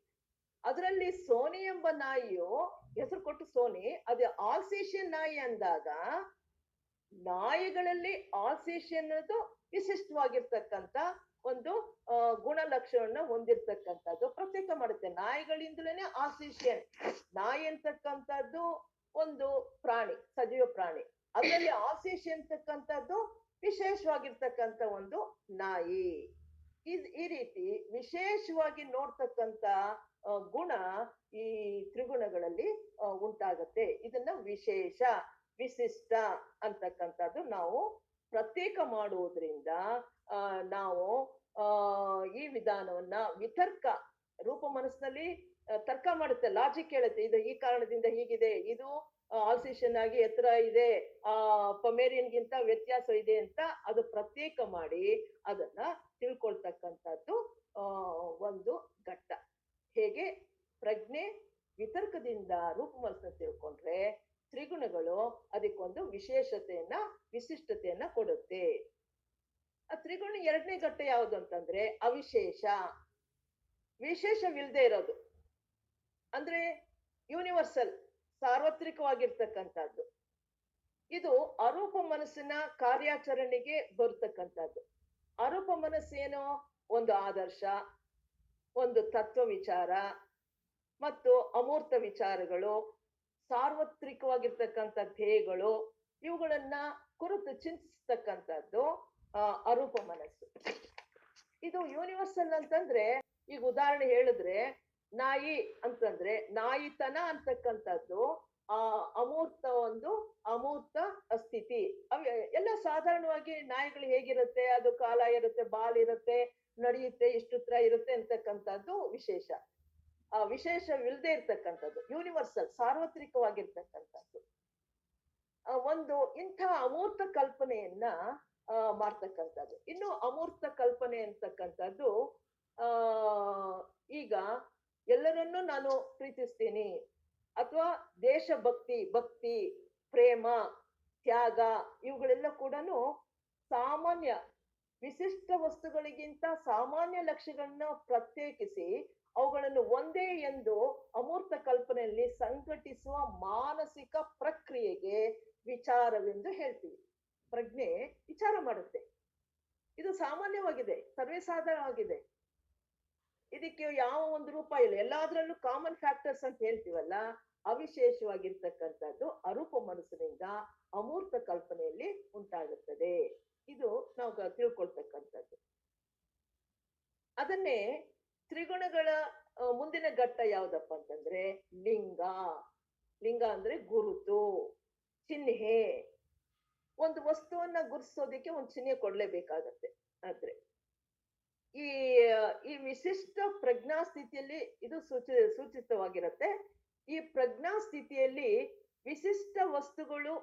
ಅದರಲ್ಲಿ ಸೋನಿ ಎಂಬ ನಾಯಿಯು ಹೆಸರು ಕೊಟ್ಟು ಸೋನಿ, ಅದು ಆಲ್ಸೇಷಿಯನ್ ನಾಯಿ ಅಂದಾಗ ನಾಯಿಗಳಲ್ಲಿ ಆಲ್ಸೇಷಿಯನ್ ಅನ್ನೋದು ವಿಶಿಷ್ಟವಾಗಿರ್ತಕ್ಕಂಥ ಒಂದು ಗುಣಲಕ್ಷಣ ಹೊಂದಿರ್ತಕ್ಕಂಥದ್ದು ಪ್ರತ್ಯೇಕ ಮಾಡುತ್ತೆ. ನಾಯಿಗಳಿಂದಲೇ ಆಲ್ಸೇಷಿಯನ್ ನಾಯಿ ಅಂತಕ್ಕಂಥದ್ದು ಒಂದು ಪ್ರಾಣಿ, ಸಜೀವ ಪ್ರಾಣಿ. ಅದರಲ್ಲಿ ಆಲ್ಸೇಷಿಯನ್ ಅಂತಕ್ಕಂಥದ್ದು ವಿಶೇಷವಾಗಿರ್ತಕ್ಕಂಥ ಒಂದು ನಾಯಿ. ಈ ರೀತಿ ವಿಶೇಷವಾಗಿ ನೋಡ್ತಕ್ಕಂಥ ಗುಣ ಈ ತ್ರಿಗುಣಗಳಲ್ಲಿ ಉಂಟಾಗತ್ತೆ. ಇದನ್ನ ವಿಶೇಷ, ವಿಶಿಷ್ಟ ಅಂತಕ್ಕಂಥದ್ದು ನಾವು ಪ್ರತ್ಯೇಕ ಮಾಡುವುದರಿಂದ ನಾವು ಈ ವಿಧಾನವನ್ನ ವಿತರ್ಕ ರೂಪ ಮನಸ್ಸಿನಲ್ಲಿ ತರ್ಕ ಮಾಡುತ್ತೆ, ಲಾಜಿಕ್ ಹೇಳುತ್ತೆ, ಇದು ಈ ಕಾರಣದಿಂದ ಹೀಗಿದೆ, ಇದು ಆಲ್ಸಿಷನ್ ಆಗಿ ಎತ್ತರ ಇದೆ, ಪಮೇರಿಯನ್ಗಿಂತ ವ್ಯತ್ಯಾಸ ಇದೆ ಅಂತ ಅದು ಪ್ರತ್ಯೇಕ ಮಾಡಿ ಅದನ್ನ ತಿಳ್ಕೊಳ್ತಕ್ಕಂಥದ್ದು ಒಂದು ಘಟ್ಟ. ಹೇಗೆ ಪ್ರಜ್ಞೆ ವಿತರ್ಕದಿಂದ ರೂಪುಮನಸ್ಸನ್ನ ತಿಳ್ಕೊಂಡ್ರೆ ತ್ರಿಗುಣಗಳು ಅದಕ್ಕೊಂದು ವಿಶೇಷತೆಯನ್ನ ವಿಶಿಷ್ಟತೆಯನ್ನ ಕೊಡುತ್ತೆ. ಆ ತ್ರಿಗುಣ ಎರಡನೇ ಘಟ್ಟ ಯಾವುದು ಅಂತಂದ್ರೆ ಅವಿಶೇಷ, ವಿಶೇಷವಿಲ್ಲದೆ ಇರೋದು, ಅಂದ್ರೆ ಯೂನಿವರ್ಸಲ್, ಸಾರ್ವತ್ರಿಕವಾಗಿರ್ತಕ್ಕಂಥದ್ದು. ಇದು ಅರೂಪ ಮನಸ್ಸಿನ ಕಾರ್ಯಾಚರಣೆಗೆ ಬರ್ತಕ್ಕಂಥದ್ದು. ಅರೂಪ ಮನಸ್ಸೇನು, ಒಂದು ಆದರ್ಶ, ಒಂದು ತತ್ವ ವಿಚಾರ ಮತ್ತು ಅಮೂರ್ತ ವಿಚಾರಗಳು, ಸಾರ್ವತ್ರಿಕವಾಗಿರ್ತಕ್ಕಂಥ ಧ್ಯೇಯಗಳು, ಇವುಗಳನ್ನ ಕುರಿತು ಚಿಂತಿಸ್ತಕ್ಕಂಥದ್ದು ಅರೂಪ ಮನಸ್ಸು. ಇದು ಯೂನಿವರ್ಸಲ್ ಅಂತಂದ್ರೆ, ಈಗ ಉದಾಹರಣೆ ಹೇಳಿದ್ರೆ ನಾಯಿ ಅಂತಂದ್ರೆ ನಾಯಿತನ ಅಂತಕ್ಕಂಥದ್ದು ಅಮೂರ್ತ ಸ್ಥಿತಿ. ಎಲ್ಲ ಸಾಧಾರಣವಾಗಿ ನಾಯಿಗಳು ಹೇಗಿರುತ್ತೆ, ಅದು ಕಾಲ ಇರುತ್ತೆ, ಬಾಲ್ ಇರುತ್ತೆ, ನಡೆಯುತ್ತೆ, ಇಷ್ಟುತ್ರ ಇರುತ್ತೆ ಅಂತಕ್ಕಂಥದ್ದು ವಿಶೇಷ. ವಿಶೇಷವಿಲ್ಲದೆ ಇರ್ತಕ್ಕಂಥದ್ದು ಯೂನಿವರ್ಸಲ್, ಸಾರ್ವತ್ರಿಕವಾಗಿರ್ತಕ್ಕಂಥದ್ದು. ಒಂದು ಇಂಥ ಅಮೂರ್ತ ಕಲ್ಪನೆಯನ್ನ ಮಾಡ್ತಕ್ಕಂಥದ್ದು. ಇನ್ನು ಅಮೂರ್ತ ಕಲ್ಪನೆ ಅಂತಕ್ಕಂಥದ್ದು ಈಗ ಎಲ್ಲರನ್ನೂ ನಾನು ಪ್ರೀತಿಸ್ತೀನಿ, ಅಥವಾ ದೇಶಭಕ್ತಿ, ಭಕ್ತಿ, ಪ್ರೇಮ, ತ್ಯಾಗ, ಇವುಗಳೆಲ್ಲ ಕೂಡ ಸಾಮಾನ್ಯ ವಿಶಿಷ್ಟ ವಸ್ತುಗಳಿಗಿಂತ ಸಾಮಾನ್ಯ ಲಕ್ಷ್ಯಗಳನ್ನ ಪ್ರತ್ಯೇಕಿಸಿ ಅವುಗಳನ್ನು ಒಂದೇ ಎಂದು ಅಮೂರ್ತ ಕಲ್ಪನೆಯಲ್ಲಿ ಸಂಘಟಿಸುವ ಮಾನಸಿಕ ಪ್ರಕ್ರಿಯೆಗೆ ವಿಚಾರವೆಂದು ಹೇಳ್ತೀವಿ. ಪ್ರಜ್ಞೆ ವಿಚಾರ ಮಾಡುತ್ತೆ. ಇದು ಸಾಮಾನ್ಯವಾಗಿದೆ, ಸರ್ವೇ ಸಾಧಾರಣವಾಗಿದೆ. ಇದಕ್ಕೆ ಯಾವ ಒಂದು ರೂಪ ಇಲ್ಲ, ಎಲ್ಲಾದ್ರಲ್ಲೂ ಕಾಮನ್ ಫ್ಯಾಕ್ಟರ್ಸ್ ಅಂತ ಹೇಳ್ತೀವಲ್ಲ, ಅವಿಶೇಷವಾಗಿರ್ತಕ್ಕಂಥದ್ದು ಅರೂಪ ಮನಸ್ಸಿನಿಂದ ಅಮೂರ್ತ ಕಲ್ಪನೆಯಲ್ಲಿ ಉಂಟಾಗುತ್ತದೆ. ಇದು ನಾವು ತಿಳ್ಕೊಳ್ತಕ್ಕಂಥದ್ದು. ಅದನ್ನೇ ತ್ರಿಗುಣಗಳ ಮುಂದಿನ ಘಟ್ಟ ಯಾವ್ದಪ್ಪ ಅಂತಂದ್ರೆ ಲಿಂಗ. ಲಿಂಗ ಅಂದ್ರೆ ಗುರುತು, ಚಿಹ್ನೆ. ಒಂದು ವಸ್ತುವನ್ನ ಗುರುತಿಸೋದಿಕ್ಕೆ ಒಂದು ಚಿಹ್ನೆ ಕೊಡ್ಲೇಬೇಕಾಗತ್ತೆ. ಆದ್ರೆ ಈ ವಿಶಿಷ್ಟ ಪ್ರಜ್ಞಾ ಸ್ಥಿತಿಯಲ್ಲಿ ಇದು ಸೂಚಿತವಾಗಿರುತ್ತೆ. ಈ ಪ್ರಜ್ಞಾ ಸ್ಥಿತಿಯಲ್ಲಿ ವಿಶಿಷ್ಟ ವಸ್ತುಗಳು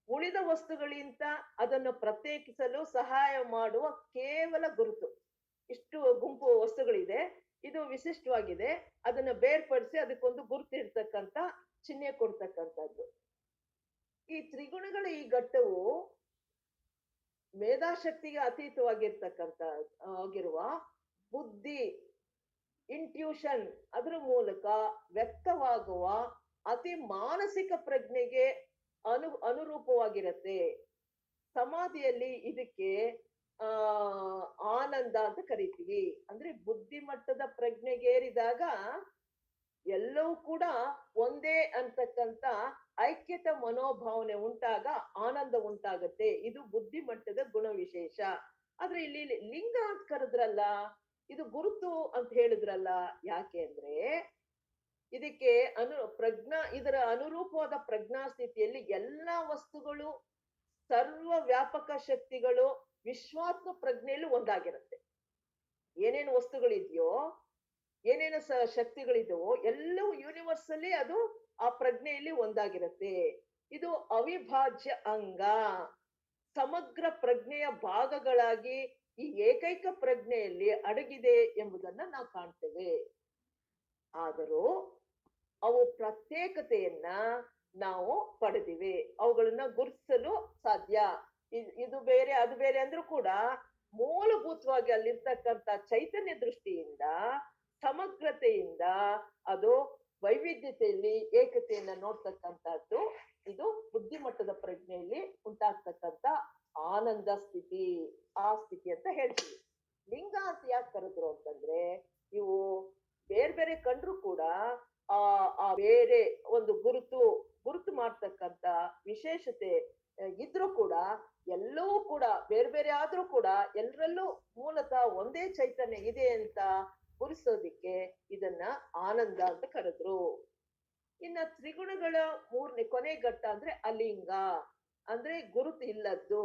ಉಳಿದ ವಸ್ತುಗಳಿಂದ ಅದನ್ನು ಪ್ರತ್ಯೇಕಿಸಲು ಸಹಾಯ ಮಾಡುವ ಕೇವಲ ಗುರುತು. ಇಷ್ಟು ಗುಂಪು ವಸ್ತುಗಳಿದೆ, ಇದು ವಿಶಿಷ್ಟವಾಗಿದೆ, ಅದನ್ನ ಬೇರ್ಪಡಿಸಿ ಅದಕ್ಕೊಂದು ಗುರುತು ಇರ್ತಕ್ಕಂಥ ಚಿಹ್ನೆ ಕೊಡ್ತಕ್ಕಂಥದ್ದು. ಈ ತ್ರಿಗುಣಗಳ ಈ ಘಟ್ಟವು ಮೇಧಾಶಕ್ತಿಗೆ ಅತೀತವಾಗಿರ್ತಕ್ಕಂಥ ಆಗಿರುವ ಬುದ್ಧಿ, ಇಂಟ್ಯೂಷನ್, ಅದರ ಮೂಲಕ ವ್ಯಕ್ತವಾಗುವ ಅತಿ ಮಾನಸಿಕ ಪ್ರಜ್ಞೆಗೆ ಅನುರೂಪವಾಗಿರುತ್ತೆ. ಸಮಾಧಿಯಲ್ಲಿ ಇದಕ್ಕೆ ಆನಂದ ಅಂತ ಕರಿತೀವಿ. ಅಂದ್ರೆ ಬುದ್ಧಿ ಮಟ್ಟದ ಪ್ರಜ್ಞೆಗೇರಿದಾಗ ಎಲ್ಲವೂ ಕೂಡ ಒಂದೇ ಅಂತಕ್ಕಂಥ ಐಕ್ಯತ ಮನೋಭಾವನೆ ಉಂಟಾಗ ಆನಂದ ಉಂಟಾಗತ್ತೆ. ಇದು ಬುದ್ಧಿ ಮಟ್ಟದ ಗುಣ ವಿಶೇಷ. ಆದ್ರೆ ಇಲ್ಲಿ ಲಿಂಗ ಅಂತ ಕರೆದ್ರಲ್ಲ, ಇದು ಗುರುತು ಅಂತ ಹೇಳಿದ್ರಲ್ಲ, ಯಾಕೆ ಅಂದ್ರೆ ಇದಕ್ಕೆ ಇದರ ಅನುರೂಪವಾದ ಪ್ರಜ್ಞಾ ಸ್ಥಿತಿಯಲ್ಲಿ ಎಲ್ಲಾ ವಸ್ತುಗಳು, ಸರ್ವ ವ್ಯಾಪಕ ಶಕ್ತಿಗಳು ವಿಶ್ವಾತ್ಮ ಪ್ರಜ್ಞೆಯಲ್ಲಿ ಒಂದಾಗಿರುತ್ತೆ. ಏನೇನು ವಸ್ತುಗಳಿದೆಯೋ, ಏನೇನು ಶಕ್ತಿಗಳಿದೆಯೋ ಎಲ್ಲವೂ ಯೂನಿವರ್ಸಲ್ಲಿ ಅದು ಆ ಪ್ರಜ್ಞೆಯಲ್ಲಿ ಒಂದಾಗಿರುತ್ತೆ. ಇದು ಅವಿಭಾಜ್ಯ ಅಂಗ. ಸಮಗ್ರ ಪ್ರಜ್ಞೆಯ ಭಾಗಗಳಾಗಿ ಈ ಏಕೈಕ ಪ್ರಜ್ಞೆಯಲ್ಲಿ ಅಡಗಿದೆ ಎಂಬುದನ್ನ ನಾವು ಕಾಣ್ತೇವೆ. ಆದರೂ ಅವು ಪ್ರತ್ಯೇಕತೆಯನ್ನ ನಾವು ಪಡೆದಿವೆ, ಅವುಗಳನ್ನ ಗುರುತಿಸಲು ಸಾಧ್ಯ. ಇದು ಬೇರೆ ಅದು ಬೇರೆ ಅಂದ್ರೂ ಕೂಡ ಮೂಲಭೂತವಾಗಿ ಅಲ್ಲಿರ್ತಕ್ಕಂಥ ಚೈತನ್ಯ ದೃಷ್ಟಿಯಿಂದ, ಸಮಗ್ರತೆಯಿಂದ ಅದು ವೈವಿಧ್ಯತೆಯಲ್ಲಿ ಏಕತೆಯನ್ನ ನೋಡ್ತಕ್ಕಂಥದ್ದು. ಇದು ಬುದ್ಧಿಮಟ್ಟದ ಪ್ರಜ್ಞೆಯಲ್ಲಿ ಉಂಟಾಗ್ತಕ್ಕಂಥ ಆನಂದ ಸ್ಥಿತಿ, ಆ ಸ್ಥಿತಿ ಅಂತ ಹೇಳ್ತೀವಿ. ಲಿಂಗ ಅಂತ ಯಾಕೆ ಕರೆದ್ರು ಅಂತಂದ್ರೆ, ಇವು ಬೇರೆ ಬೇರೆ ಕಂಡ್ರು ಕೂಡ ಆ ಬೇರೆ ಒಂದು ಗುರುತು ಮಾಡ್ತಕ್ಕಂಥ ವಿಶೇಷತೆ ಇದ್ರೂ ಕೂಡ, ಎಲ್ಲವೂ ಕೂಡ ಬೇರೆ ಬೇರೆ ಆದ್ರೂ ಕೂಡ ಎಲ್ಲರಲ್ಲೂ ಮೂಲತಃ ಒಂದೇ ಚೈತನ್ಯ ಇದೆ ಅಂತ ಗುರುತಿಸೋದಿಕ್ಕೆ ಇದನ್ನ ಆನಂದ ಅಂತ ಕರೆದ್ರು. ಇನ್ನ ತ್ರಿಗುಣಗಳ ಕೊನೆ ಘಟ್ಟ ಅಂದ್ರೆ ಅಲಿಂಗ. ಅಂದ್ರೆ ಗುರುತು ಇಲ್ಲದ್ದು,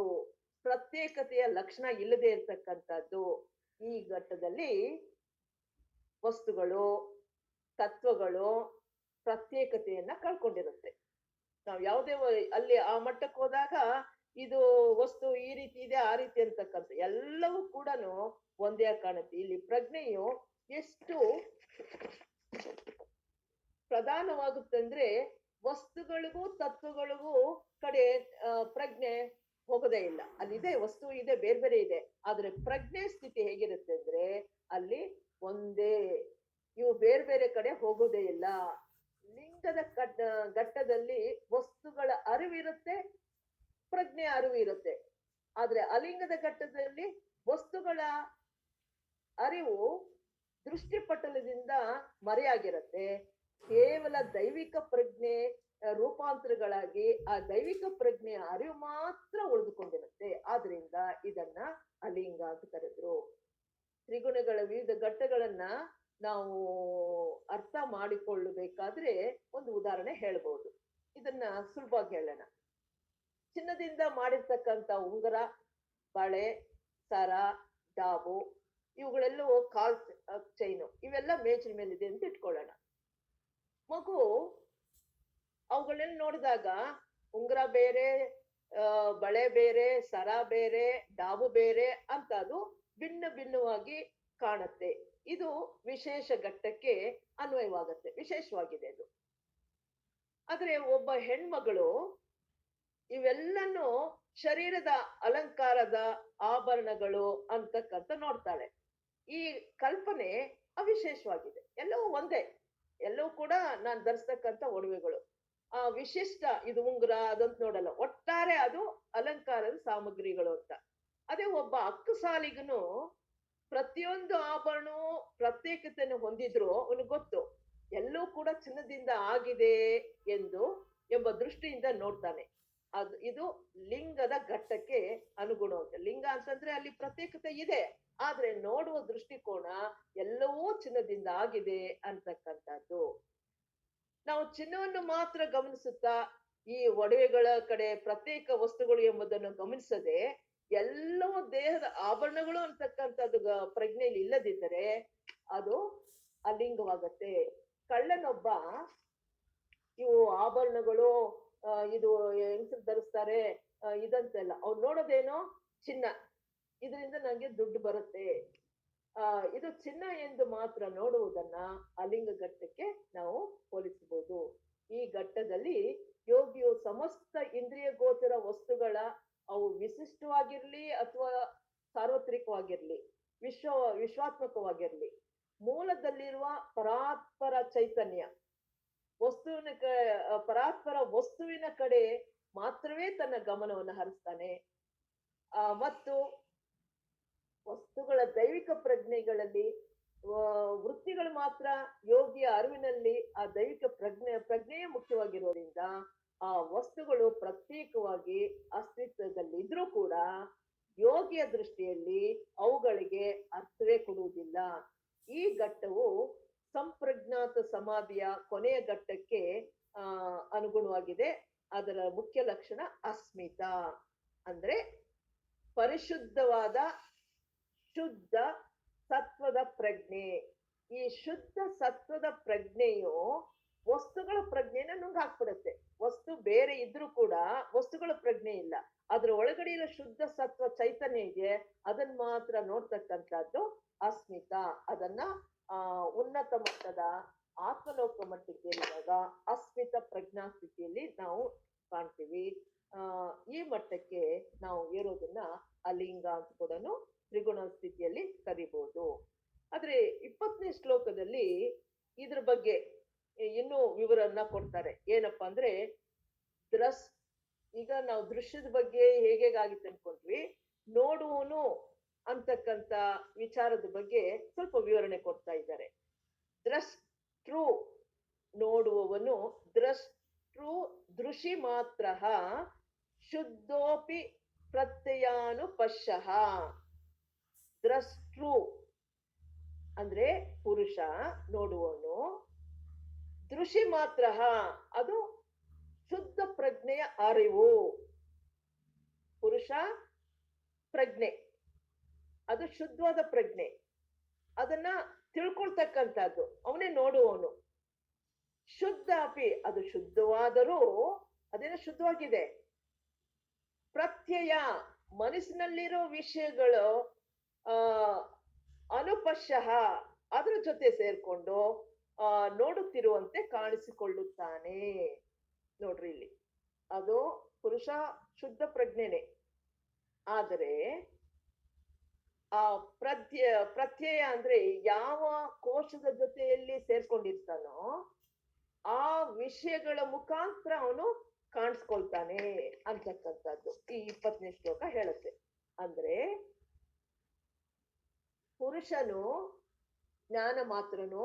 ಪ್ರತ್ಯೇಕತೆಯ ಲಕ್ಷಣ ಇಲ್ಲದೆ ಇರ್ತಕ್ಕಂಥದ್ದು. ಈ ಘಟ್ಟದಲ್ಲಿ ವಸ್ತುಗಳು, ತತ್ವಗಳು ಪ್ರತ್ಯೇಕತೆಯನ್ನ ಕಳ್ಕೊಂಡಿರುತ್ತೆ. ನಾವ್ ಯಾವುದೇ ಅಲ್ಲಿ ಆ ಮಟ್ಟಕ್ಕೆ ಹೋದಾಗ ಇದು ವಸ್ತು ಈ ರೀತಿ ಇದೆ ಆ ರೀತಿ ಅಂತಕ್ಕಂಥ ಎಲ್ಲವೂ ಕೂಡ ಒಂದೇ ಕಾಣುತ್ತೆ. ಇಲ್ಲಿ ಪ್ರಜ್ಞೆಯು ಎಷ್ಟು ಪ್ರಧಾನವಾಗುತ್ತೆ ಅಂದ್ರೆ ವಸ್ತುಗಳಿಗೂ ತತ್ವಗಳಿಗೂ ಕಡೆ ಪ್ರಜ್ಞೆ ಹೋಗೋದೇ ಇಲ್ಲ. ಅಲ್ಲಿದೆ ವಸ್ತು ಇದೆ, ಬೇರೆ ಬೇರೆ ಇದೆ, ಆದ್ರೆ ಪ್ರಜ್ಞೆ ಸ್ಥಿತಿ ಹೇಗಿರುತ್ತೆ ಅಂದ್ರೆ ಅಲ್ಲಿ ಒಂದೇ, ಇವು ಬೇರೆ ಬೇರೆ ಕಡೆ ಹೋಗೋದೇ ಇಲ್ಲ. ಲಿಂಗದ ಘಟ್ಟದಲ್ಲಿ ವಸ್ತುಗಳ ಅರಿವಿರುತ್ತೆ, ಪ್ರಜ್ಞೆ ಅರಿವು ಇರುತ್ತೆ. ಆದ್ರೆ ಅಲಿಂಗದ ಘಟ್ಟದಲ್ಲಿ ವಸ್ತುಗಳ ಅರಿವು ದೃಷ್ಟಿಪಟಲದಿಂದ ಮರೆಯಾಗಿರುತ್ತೆ. ಕೇವಲ ದೈವಿಕ ಪ್ರಜ್ಞೆ ರೂಪಾಂತರಗಳಾಗಿ ಆ ದೈವಿಕ ಪ್ರಜ್ಞೆಯ ಅರಿವು ಮಾತ್ರ ಉಳಿದುಕೊಂಡಿರುತ್ತೆ. ಆದ್ರಿಂದ ಇದನ್ನ ಅಲಿಂಗ ಅಂತ ಕರೆದ್ರು. ತ್ರಿಗುಣಗಳ ವಿವಿಧ ಘಟ್ಟಗಳನ್ನ ನಾವು ಅರ್ಥ ಮಾಡಿಕೊಳ್ಳಬೇಕಾದ್ರೆ ಒಂದು ಉದಾಹರಣೆ ಹೇಳ್ಬಹುದು. ಇದನ್ನ ಸುಲಭವಾಗಿ ಹೇಳೋಣ. ಚಿನ್ನದಿಂದ ಮಾಡಿರ್ತಕ್ಕಂಥ ಉಂಗುರ, ಬಳೆ, ಸರ, ಡಾಬು, ಇವುಗಳೆಲ್ಲವೂ ಕಾಲ್ ಚೈನು, ಇವೆಲ್ಲ ಮೇಜಿನ ಮೇಲಿದೆ ಅಂತ ಇಟ್ಕೊಳ್ಳೋಣ. ಮಗು ಅವುಗಳನ್ನ ನೋಡಿದಾಗ ಉಂಗುರ ಬೇರೆ, ಬಳೆ ಬೇರೆ, ಸರ ಬೇರೆ, ಡಾಬು ಬೇರೆ ಅಂತ ಅದು ಭಿನ್ನ ಭಿನ್ನವಾಗಿ ಕಾಣುತ್ತೆ. ಇದು ವಿಶೇಷ ಘಟ್ಟಕ್ಕೆ ಅನ್ವಯವಾಗುತ್ತೆ, ವಿಶೇಷವಾಗಿದೆ ಅದು. ಆದ್ರೆ ಒಬ್ಬ ಹೆಣ್ಮಗಳು ಇವೆಲ್ಲನೂ ಶರೀರದ ಅಲಂಕಾರದ ಆಭರಣಗಳು ಅಂತಕ್ಕಂತ ನೋಡ್ತಾಳೆ. ಈ ಕಲ್ಪನೆ ಅವಿಶೇಷವಾಗಿದೆ. ಎಲ್ಲವೂ ಒಂದೇ, ಎಲ್ಲವೂ ಕೂಡ ನಾನ್ ಧರಿಸ್ತಕ್ಕಂಥ ಒಡವೆಗಳು. ಆ ವಿಶಿಷ್ಟ ಇದು ಉಂಗುರ ಅದಂತ ನೋಡಲ್ಲ, ಒಟ್ಟಾರೆ ಅದು ಅಲಂಕಾರದ ಸಾಮಗ್ರಿಗಳು ಅಂತ. ಅದೇ ಒಬ್ಬ ಅಕ್ಕಸಾಲಿಗನು ಪ್ರತಿಯೊಂದು ಆಭರಣವು ಪ್ರತ್ಯೇಕತೆಯನ್ನು ಹೊಂದಿದ್ರು ಅವನಿಗೆ ಗೊತ್ತು ಎಲ್ಲವೂ ಕೂಡ ಚಿನ್ನದಿಂದ ಆಗಿದೆ ಎಂಬ ದೃಷ್ಟಿಯಿಂದ ನೋಡ್ತಾನೆ. ಇದು ಲಿಂಗದ ಘಟ್ಟಕ್ಕೆ ಅನುಗುಣವಾಗುತ್ತೆ. ಲಿಂಗ ಅಂತಂದ್ರೆ ಅಲ್ಲಿ ಪ್ರತ್ಯೇಕತೆ ಇದೆ, ಆದ್ರೆ ನೋಡುವ ದೃಷ್ಟಿಕೋನ ಎಲ್ಲವೂ ಚಿನ್ನದಿಂದ ಆಗಿದೆ ಅಂತಕ್ಕಂಥದ್ದು. ನಾವು ಚಿನ್ನವನ್ನು ಮಾತ್ರ ಗಮನಿಸುತ್ತಾ ಈ ಒಡವೆಗಳ ಕಡೆ ಪ್ರತ್ಯೇಕ ವಸ್ತುಗಳು ಎಂಬುದನ್ನು ಗಮನಿಸದೆ ಎಲ್ಲವೂ ದೇಹದ ಆಭರಣಗಳು ಅಂತಕ್ಕಂಥದ್ದು ಪ್ರಜ್ಞೆಯಲ್ಲಿ ಇಲ್ಲದಿದ್ದರೆ ಅದು ಅಲಿಂಗವಾಗತ್ತೆ. ಕಳ್ಳನೊಬ್ಬ ಇವು ಆಭರಣಗಳು ಇದು ಹೆಂಗಸರು ಧರಿಸ್ತಾರೆ ಇದಂತೆಲ್ಲ ಅವ್ರು ನೋಡೋದೇನೋ ಚಿನ್ನ, ಇದರಿಂದ ನಂಗೆ ದುಡ್ಡು ಬರುತ್ತೆ, ಇದು ಚಿನ್ನ ಎಂದು ಮಾತ್ರ ನೋಡುವುದನ್ನ ಅಲಿಂಗ ಘಟ್ಟಕ್ಕೆ ನಾವು ಹೋಲಿಸಬಹುದು. ಈ ಘಟ್ಟದಲ್ಲಿ ಯೋಗಿಯು ಸಮಸ್ತ ಇಂದ್ರಿಯ ಗೋಚರ ವಸ್ತುಗಳ, ಅವು ವಿಶಿಷ್ಟವಾಗಿರ್ಲಿ ಅಥವಾ ಸಾರ್ವತ್ರಿಕವಾಗಿರ್ಲಿ, ವಿಶ್ವಾತ್ಮಕವಾಗಿರ್ಲಿ, ಮೂಲದಲ್ಲಿರುವ ಪರಾತ್ಪರ ಚೈತನ್ಯ ಪರಾತ್ಪರ ವಸ್ತುವಿನ ಕಡೆ ಮಾತ್ರವೇ ತನ್ನ ಗಮನವನ್ನು ಹರಿಸ್ತಾನೆ. ಮತ್ತು ವಸ್ತುಗಳ ದೈವಿಕ ಪ್ರಜ್ಞೆಗಳಲ್ಲಿ ವೃತ್ತಿಗಳು ಮಾತ್ರ ಯೋಗಿಯ ಅರಿವಿನಲ್ಲಿ ಆ ದೈವಿಕ ಪ್ರಜ್ಞೆಯೇ ಮುಖ್ಯವಾಗಿರೋದ್ರಿಂದ ಆ ವಸ್ತುಗಳು ಪ್ರತ್ಯೇಕವಾಗಿ ಅಸ್ತಿತ್ವದಲ್ಲಿ ಇದ್ರೂ ಕೂಡ ಯೋಗಿಯ ದೃಷ್ಟಿಯಲ್ಲಿ ಅವುಗಳಿಗೆ ಅರ್ಥವೇ ಕೊಡುವುದಿಲ್ಲ. ಈ ಘಟ್ಟವು ಸಂಪ್ರಜ್ಞಾತ ಸಮಾಧಿಯ ಕೊನೆಯ ಘಟ್ಟಕ್ಕೆ ಅನುಗುಣವಾಗಿದೆ. ಅದರ ಮುಖ್ಯ ಲಕ್ಷಣ ಅಸ್ಮಿತ, ಅಂದ್ರೆ ಪರಿಶುದ್ಧವಾದ ಶುದ್ಧ ಸತ್ವದ ಪ್ರಜ್ಞೆ. ಈ ಶುದ್ಧ ಸತ್ವದ ಪ್ರಜ್ಞೆಯು ವಸ್ತುಗಳ ಪ್ರಜ್ಞೆನ ನುಂಗ್ ಹಾಕ್ಬಿಡುತ್ತೆ. ವಸ್ತು ಬೇರೆ ಇದ್ರೂ ಕೂಡ ವಸ್ತುಗಳ ಪ್ರಜ್ಞೆ ಇಲ್ಲ, ಅದ್ರ ಒಳಗಡೆ ಇರೋ ಶುದ್ಧ ಸತ್ವ ಚೈತನ್ಯ ಇದೆ, ಅದನ್ನ ಮಾತ್ರ ನೋಡ್ತಕ್ಕಂಥದ್ದು ಅಸ್ಮಿತ. ಅದನ್ನ ಉನ್ನತ ಮಟ್ಟದ ಆತ್ಮಲೋಕ ಮಟ್ಟಕ್ಕೆ ಏರಿದಾಗ ಅಸ್ಮಿತ ಪ್ರಜ್ಞಾ ಸ್ಥಿತಿಯಲ್ಲಿ ನಾವು ಕಾಣ್ತೀವಿ. ಈ ಮಟ್ಟಕ್ಕೆ ನಾವು ಏರೋದನ್ನ ಅಲಿಂಗ ಅಂತ ಕೂಡ ತ್ರಿಗುಣ ಸ್ಥಿತಿಯಲ್ಲಿ ಕರಿಬಹುದು. ಆದ್ರೆ 20ನೇ ಶ್ಲೋಕದಲ್ಲಿ ಇದ್ರ ಬಗ್ಗೆ ಇನ್ನೂ ವಿವರನ್ನ ಕೊಡ್ತಾರೆ. ಏನಪ್ಪಾ ಅಂದ್ರೆ ಈಗ ನಾವು ದೃಶ್ಯದ ಬಗ್ಗೆ ಹೇಗಾಗಿತ್ತು ಅನ್ಕೊಂಡ್ವಿ, ನೋಡುವನು ಅಂತಕ್ಕಂಥ ವಿಚಾರದ ಬಗ್ಗೆ ಸ್ವಲ್ಪ ವಿವರಣೆ ಕೊಡ್ತಾ ಇದ್ದಾರೆ. ದ್ರಷ್ಟೃ ನೋಡುವವನು, ದೃಶಿ ಮಾತ್ರ ಶುದ್ಧೋಪಿ ಪ್ರತ್ಯಯಾನುಪಶ್ಯಃ. ದ್ರಷ್ಟೃ ಅಂದ್ರೆ ಪುರುಷ, ನೋಡುವವನು. ದೃಶಿ ಮಾತ್ರ ಅದು ಶುದ್ಧ ಪ್ರಜ್ಞೆಯ ಅರಿವು. ಪುರುಷ ಪ್ರಜ್ಞೆ, ಅದು ಶುದ್ಧವಾದ ಪ್ರಜ್ಞೆ, ಅದನ್ನ ತಿಳ್ಕೊಳ್ತಕ್ಕಂಥದ್ದು, ಅವನೇ ನೋಡುವವನು. ಶುದ್ಧ ಅಪಿ, ಅದು ಶುದ್ಧವಾದರೂ ಅದೇನೋ ಶುದ್ಧವಾಗಿದೆ. ಪ್ರತ್ಯಯ, ಮನಸ್ಸಿನಲ್ಲಿರೋ ವಿಷಯಗಳು ಆ ಅನುಪಶ್ಯಃ, ಅದ್ರ ಜೊತೆ ಸೇರ್ಕೊಂಡು ನೋಡುತ್ತಿರುವಂತೆ ಕಾಣಿಸಿಕೊಳ್ಳುತ್ತಾನೆ. ನೋಡ್ರಿ ಇಲ್ಲಿ, ಅದು ಪುರುಷ ಶುದ್ಧ ಪ್ರಜ್ಞೆನೆ. ಆದರೆ ಆ ಪ್ರತ್ಯಯ ಅಂದ್ರೆ ಯಾವ ಕೋಶದ ಜೊತೆಯಲ್ಲಿ ಸೇರ್ಕೊಂಡಿರ್ತಾನೋ ಆ ವಿಷಯಗಳ ಮುಖಾಂತರ ಅವನು ಕಾಣಿಸ್ಕೊಳ್ತಾನೆ ಅಂತಕ್ಕಂಥದ್ದು ಈ 20ನೇ ಶ್ಲೋಕ ಹೇಳುತ್ತೆ. ಅಂದ್ರೆ ಪುರುಷನು ಜ್ಞಾನ ಮಾತ್ರನು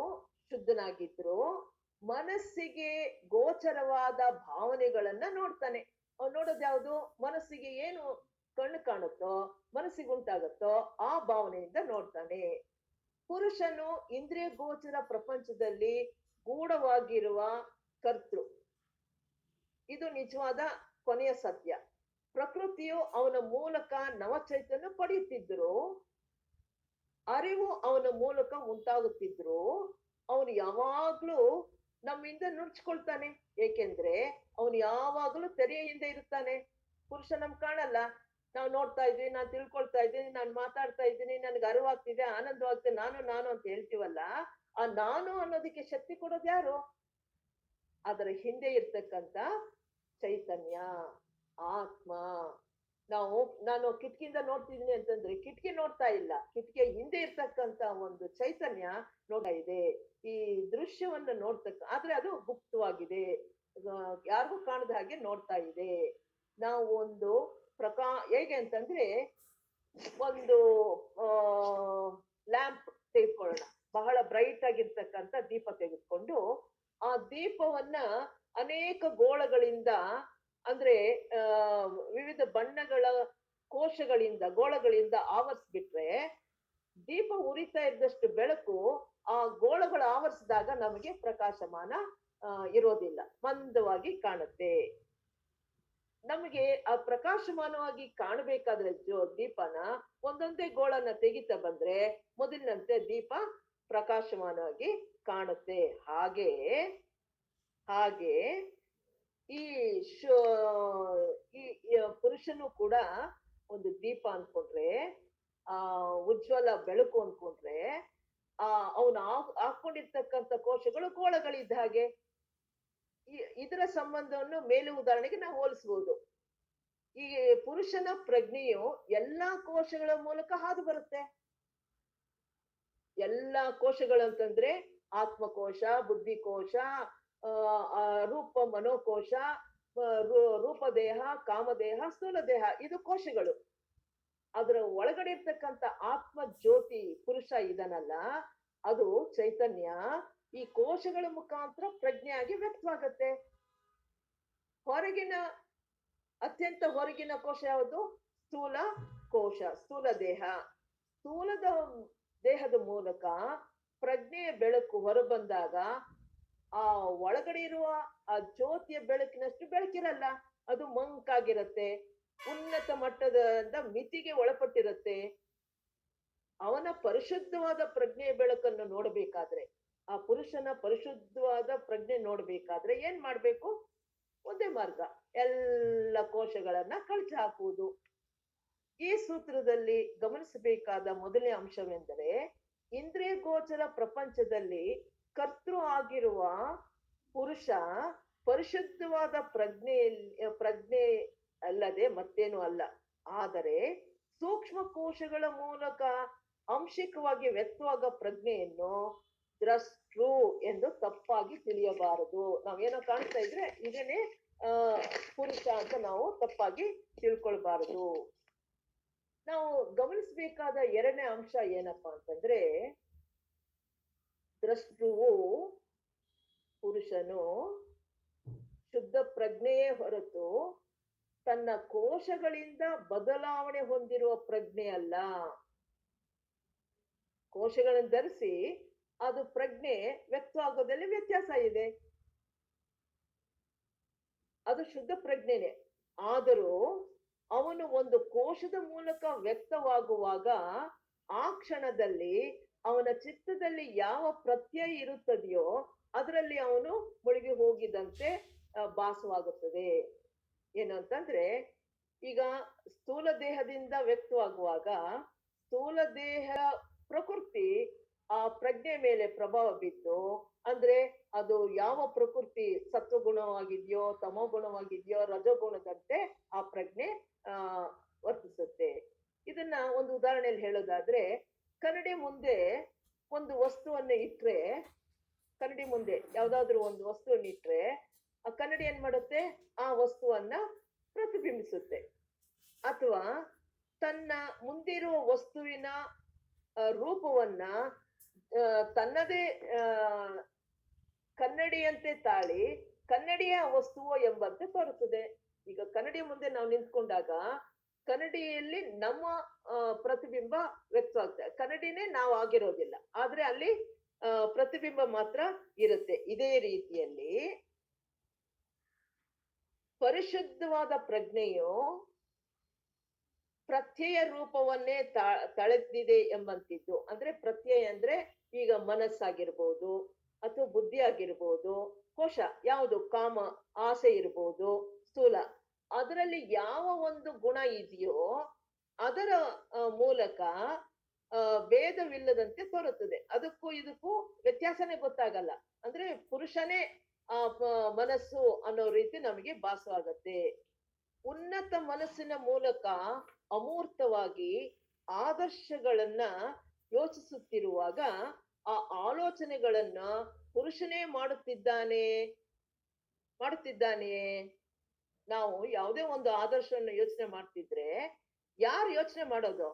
ಶುದ್ಧನಾಗಿದ್ರು ಮನಸ್ಸಿಗೆ ಗೋಚರವಾದ ಭಾವನೆಗಳನ್ನ ನೋಡ್ತಾನೆ. ಅವ್ನು ನೋಡೋದು ಯಾವುದು? ಮನಸ್ಸಿಗೆ ಏನು ಕಣ್ಣು ಕಾಣುತ್ತೋ, ಮನಸ್ಸಿಗೆ ಉಂಟಾಗುತ್ತೋ ಆ ಭಾವನೆಯಿಂದ ನೋಡ್ತಾನೆ. ಪುರುಷನು ಇಂದ್ರಿಯ ಗೋಚರ ಪ್ರಪಂಚದಲ್ಲಿ ಗೂಢವಾಗಿರುವ ಕರ್ತೃ, ಇದು ನಿಜವಾದ ಕೊನೆಯ ಸತ್ಯ. ಪ್ರಕೃತಿಯು ಅವನ ಮೂಲಕ ನವಚೈತನ್ಯ ಪಡೆಯುತ್ತಿದ್ರು, ಅರಿವು ಅವನ ಮೂಲಕ ಉಂಟಾಗುತ್ತಿದ್ರು, ಅವನು ಯಾವಾಗ್ಲೂ ನಮ್ಮಿಂದ ನುಡ್ಸ್ಕೊಳ್ತಾನೆ. ಏಕೆಂದ್ರೆ ಅವನು ಯಾವಾಗ್ಲೂ ತೆರೆಯ ಹಿಂದೆ ಇರುತ್ತಾನೆ. ಪುರುಷ ನಮ್ ಕಾಣಲ್ಲ, ನಾವು ನೋಡ್ತಾ ಇದ್ದೀವಿ, ನಾನು ತಿಳ್ಕೊಳ್ತಾ ಇದ್ದೀನಿ, ನಾನು ಮಾತಾಡ್ತಾ ಇದ್ದೀನಿ, ನನ್ಗೆ ಅರಿವಾಗ್ತಿದೆ, ಆನಂದವಾಗ್ತಿದೆ, ನಾನು ನಾನು ಅಂತ ಹೇಳ್ತೀವಲ್ಲ, ಆ ನಾನು ಅನ್ನೋದಕ್ಕೆ ಶಕ್ತಿ ಕೊಡೋದು ಯಾರು? ಅದರ ಹಿಂದೆ ಇರ್ತಕ್ಕಂಥ ಚೈತನ್ಯ, ಆತ್ಮ. ನಾನು ಕಿಟಕಿಯಿಂದ ನೋಡ್ತಿದ್ದೀನಿ ಅಂತಂದ್ರೆ ಕಿಟಕಿ ನೋಡ್ತಾ ಇಲ್ಲ, ಕಿಟಕಿಯ ಹಿಂದೆ ಇರ್ತಕ್ಕಂಥ ಒಂದು ಚೈತನ್ಯ ನೋಡ್ತಾ ಇದೆ. ಈ ದೃಶ್ಯವನ್ನ ಆದ್ರೆ ಅದು ಗುಪ್ತವಾಗಿದೆ, ಯಾರಿಗೂ ಕಾಣದ ಹಾಗೆ ನೋಡ್ತಾ ಇದೆ. ನಾವು ಒಂದು ಹೇಗೆ ಅಂತಂದ್ರೆ ಒಂದು ಲ್ಯಾಂಪ್ ತೆಗೆದುಕೊಳ್ಳೋಣ, ಬಹಳ ಬ್ರೈಟ್ ಆಗಿರ್ತಕ್ಕಂಥ ದೀಪ ತೆಗೆದುಕೊಂಡು ಆ ದೀಪವನ್ನ ಅನೇಕ ಗೋಳಗಳಿಂದ ಅಂದ್ರೆ ವಿವಿಧ ಬಣ್ಣಗಳ ಗೋಳಗಳಿಂದ ಆವರಿಸ್ಬಿಟ್ರೆ ದೀಪ ಉರಿತಾ ಇದ್ದಷ್ಟು ಬೆಳಕು ಆ ಗೋಳಗಳು ಆವರಿಸಿದಾಗ ನಮಗೆ ಪ್ರಕಾಶಮಾನ ಇರೋದಿಲ್ಲ, ಮಂದವಾಗಿ ಕಾಣುತ್ತೆ. ನಮಗೆ ಆ ಪ್ರಕಾಶಮಾನವಾಗಿ ಕಾಣಬೇಕಾದ್ರೆ ದೀಪನ ಒಂದೊಂದೇ ಗೋಳನ್ನ ತೆಗಿತಾ ಬಂದ್ರೆ ಮೊದಲಿನಂತೆ ದೀಪ ಪ್ರಕಾಶಮಾನವಾಗಿ ಕಾಣುತ್ತೆ. ಹಾಗೆ ಈ ಪುರುಷನು ಕೂಡ ಒಂದು ದೀಪ ಅನ್ಕೊಂಡ್ರೆ, ಉಜ್ವಲ ಬೆಳಕು ಅನ್ಕೊಂಡ್ರೆ, ಅವನು ಹಾಕೊಂಡಿರ್ತಕ್ಕಂಥ ಕೋಶಗಳು ಗೋಳಗಳಿದ್ದ ಹಾಗೆ. ಇದರ ಸಂಬಂಧವನ್ನು ಮೇಲೆ ಉದಾಹರಣೆಗೆ ನಾವು ಹೋಲಿಸಬಹುದು. ಈ ಪುರುಷನ ಪ್ರಜ್ಞೆಯು ಎಲ್ಲಾ ಕೋಶಗಳ ಮೂಲಕ ಹಾದು ಬರುತ್ತೆ. ಎಲ್ಲಾ ಕೋಶಗಳು ಅಂತಂದ್ರೆ ಆತ್ಮಕೋಶ, ಬುದ್ಧಿಕೋಶ, ರೂಪ ಮನೋಕೋಶ, ರೂಪದೇಹ, ಕಾಮದೇಹ, ಸ್ಥೂಲ ದೇಹ, ಇದು ಕೋಶಗಳು. ಅದರ ಒಳಗಡೆ ಇರ್ತಕ್ಕಂಥ ಆತ್ಮ ಜ್ಯೋತಿ ಪುರುಷ ಇದನ್ನಲ್ಲ, ಅದು ಚೈತನ್ಯ ಈ ಕೋಶಗಳ ಮುಖಾಂತರ ಪ್ರಜ್ಞೆಯಾಗಿ ವ್ಯಕ್ತವಾಗತ್ತೆ. ಅತ್ಯಂತ ಹೊರಗಿನ ಕೋಶ ಯಾವುದು? ಸ್ಥೂಲ ಕೋಶ, ಸ್ಥೂಲ ದೇಹ. ಸ್ಥೂಲದ ದೇಹದ ಮೂಲಕ ಪ್ರಜ್ಞೆಯ ಬೆಳಕು ಹೊರಬಂದಾಗ ಆ ಒಳಗಡೆ ಇರುವ ಆ ಜ್ಯೋತಿಯ ಬೆಳಕಿನಷ್ಟು ಬೆಳಕಿರಲ್ಲ, ಅದು ಮಂಕಾಗಿರತ್ತೆ, ಉನ್ನತ ಮಟ್ಟದ ಮಿತಿಗೆ ಒಳಪಟ್ಟಿರತ್ತೆ. ಅವನ ಪರಿಶುದ್ಧವಾದ ಪ್ರಜ್ಞೆಯ ಬೆಳಕನ್ನು ನೋಡಬೇಕಾದ್ರೆ, ಆ ಪುರುಷನ ಪರಿಶುದ್ಧವಾದ ಪ್ರಜ್ಞೆ ನೋಡ್ಬೇಕಾದ್ರೆ ಏನ್ ಮಾಡ್ಬೇಕು? ಒಂದೇ ಮಾರ್ಗ, ಎಲ್ಲ ಕೋಶಗಳನ್ನ ಕಳಚಿ ಹಾಕುವುದು. ಈ ಸೂತ್ರದಲ್ಲಿ ಗಮನಿಸಬೇಕಾದ ಮೊದಲನೇ ಅಂಶವೆಂದರೆ, ಇಂದ್ರಿಯ ಗೋಚರ ಪ್ರಪಂಚದಲ್ಲಿ ಕರ್ತೃ ಆಗಿರುವ ಪುರುಷ ಪರಿಶುದ್ಧವಾದ ಪ್ರಜ್ಞೆ ಅಲ್ಲದೆ ಮತ್ತೇನು ಅಲ್ಲ. ಆದರೆ ಸೂಕ್ಷ್ಮ ಕೋಶಗಳ ಮೂಲಕ ಅಂಶಿಕವಾಗಿ ವ್ಯಕ್ತವಾದ ಪ್ರಜ್ಞೆಯನ್ನು ದ್ರಷ್ಟೃ ಎಂದು ತಪ್ಪಾಗಿ ತಿಳಿಯಬಾರದು. ನಾವೇನೋ ಕಾಣ್ತಾ ಇದ್ರೆ ಇದನ್ನೇ ಪುರುಷ ಅಂತ ನಾವು ತಪ್ಪಾಗಿ ತಿಳ್ಕೊಳ್ಬಾರದು. ನಾವು ಗಮನಿಸಬೇಕಾದ ಎರಡನೇ ಅಂಶ ಏನಪ್ಪಾ ಅಂತಂದ್ರೆ, ದ್ರಷ್ಟೃವು ಪುರುಷನು ಶುದ್ಧ ಪ್ರಜ್ಞೆಯೇ ಹೊರತು ತನ್ನ ಕೋಶಗಳಿಂದ ಬದಲಾವಣೆ ಹೊಂದಿರುವ ಪ್ರಜ್ಞೆ ಅಲ್ಲ. ಕೋಶಗಳನ್ನು ಧರಿಸಿ ಅದು ಪ್ರಜ್ಞೆ ವ್ಯಕ್ತವಾಗೋದ್ರಲ್ಲಿ ವ್ಯತ್ಯಾಸ ಇದೆ. ಅದು ಶುದ್ಧ ಪ್ರಜ್ಞೆನೆ. ಆದರೂ ಅವನು ಒಂದು ಕೋಶದ ಮೂಲಕ ವ್ಯಕ್ತವಾಗುವಾಗ ಆ ಕ್ಷಣದಲ್ಲಿ ಅವನ ಚಿತ್ತದಲ್ಲಿ ಯಾವ ಪ್ರತ್ಯಯ ಇರುತ್ತದೆಯೋ ಅದರಲ್ಲಿ ಅವನು ಮುಳುಗಿ ಹೋಗಿದಂತೆ ಭಾಸವಾಗುತ್ತದೆ. ಏನು ಅಂತಂದ್ರೆ, ಈಗ ಸ್ಥೂಲ ದೇಹದಿಂದ ವ್ಯಕ್ತವಾಗುವಾಗ ಸ್ಥೂಲ ದೇಹ ಪ್ರಕೃತಿ ಆ ಪ್ರಜ್ಞೆ ಮೇಲೆ ಪ್ರಭಾವ ಬಿದ್ದು, ಅಂದ್ರೆ ಅದು ಯಾವ ಪ್ರಕೃತಿ ಸತ್ವಗುಣವಾಗಿದೆಯೋ ತಮೋಗುಣವಾಗಿದೆಯೋ ರಜೋಗುಣದಂತೆ ಆ ಪ್ರಜ್ಞೆ ಆ ವರ್ತಿಸುತ್ತೆ. ಇದನ್ನ ಒಂದು ಉದಾಹರಣೆಯಲ್ಲಿ ಹೇಳೋದಾದ್ರೆ, ಕನ್ನಡಿ ಮುಂದೆ ಒಂದು ವಸ್ತುವನ್ನ ಇಟ್ರೆ, ಕನ್ನಡಿ ಮುಂದೆ ಯಾವ್ದಾದ್ರು ಒಂದು ವಸ್ತುವನ್ನ ಇಟ್ರೆ ಆ ಕನ್ನಡಿ ಏನ್ ಮಾಡುತ್ತೆ, ಆ ವಸ್ತುವನ್ನ ಪ್ರತಿಬಿಂಬಿಸುತ್ತೆ. ಅಥವಾ ತನ್ನ ಮುಂದಿರುವ ವಸ್ತುವಿನ ರೂಪವನ್ನ ತನ್ನದೇ ಕನ್ನಡಿಯಂತೆ ತಾಳಿ ಕನ್ನಡಿಯ ವಸ್ತುವು ಎಂಬಂತೆ ತೋರುತ್ತದೆ. ಈಗ ಕನ್ನಡಿ ಮುಂದೆ ನಾವು ನಿಂತ್ಕೊಂಡಾಗ ಕನ್ನಡಿಯಲ್ಲಿ ನಮ್ಮ ಪ್ರತಿಬಿಂಬ ವ್ಯಕ್ತವಾಗ್ತದೆ. ಕನ್ನಡಿನೇ ನಾವು ಆಗಿರೋದಿಲ್ಲ, ಆದ್ರೆ ಅಲ್ಲಿ ಪ್ರತಿಬಿಂಬ ಮಾತ್ರ ಇರುತ್ತೆ. ಇದೇ ರೀತಿಯಲ್ಲಿ ಪರಿಶುದ್ಧವಾದ ಪ್ರಜ್ಞೆಯು ಪ್ರತ್ಯಯ ರೂಪವನ್ನೇ ತಳೆದಿದೆ ಎಂಬಂತಿದ್ದು. ಅಂದ್ರೆ ಪ್ರತ್ಯಯ ಅಂದ್ರೆ ಈಗ ಮನಸ್ಸಾಗಿರ್ಬೋದು, ಅಥವಾ ಬುದ್ಧಿ ಆಗಿರ್ಬೋದು, ಕೋಶ ಯಾವುದು ಕಾಮ ಆಸೆ ಇರ್ಬೋದು, ಸ್ಥೂಲ, ಅದರಲ್ಲಿ ಯಾವ ಒಂದು ಗುಣ ಇದೆಯೋ ಅದರ ಮೂಲಕ ಭೇದವಿಲ್ಲದಂತೆ ತೋರುತ್ತದೆ. ಅದಕ್ಕೂ ಇದಕ್ಕೂ ವ್ಯತ್ಯಾಸನೇ ಗೊತ್ತಾಗಲ್ಲ. ಅಂದ್ರೆ ಪುರುಷನೇ ಮನಸ್ಸು ಅನ್ನೋ ರೀತಿ ನಮಗೆ ಭಾಸವಾಗತ್ತೆ. ಉನ್ನತ ಮನಸ್ಸಿನ ಮೂಲಕ ಅಮೂರ್ತವಾಗಿ ಆದರ್ಶಗಳನ್ನ ಯೋಚಿಸುತ್ತಿರುವಾಗ ಆ ಆಲೋಚನೆಗಳನ್ನ ಪುರುಷನೇ ಮಾಡುತ್ತಿದ್ದಾನೆ. ನಾವು ಯಾವುದೇ ಒಂದು ಆದರ್ಶವನ್ನು ಯೋಚನೆ ಮಾಡ್ತಿದ್ರೆ ಯಾರು ಯೋಚನೆ ಮಾಡೋದು?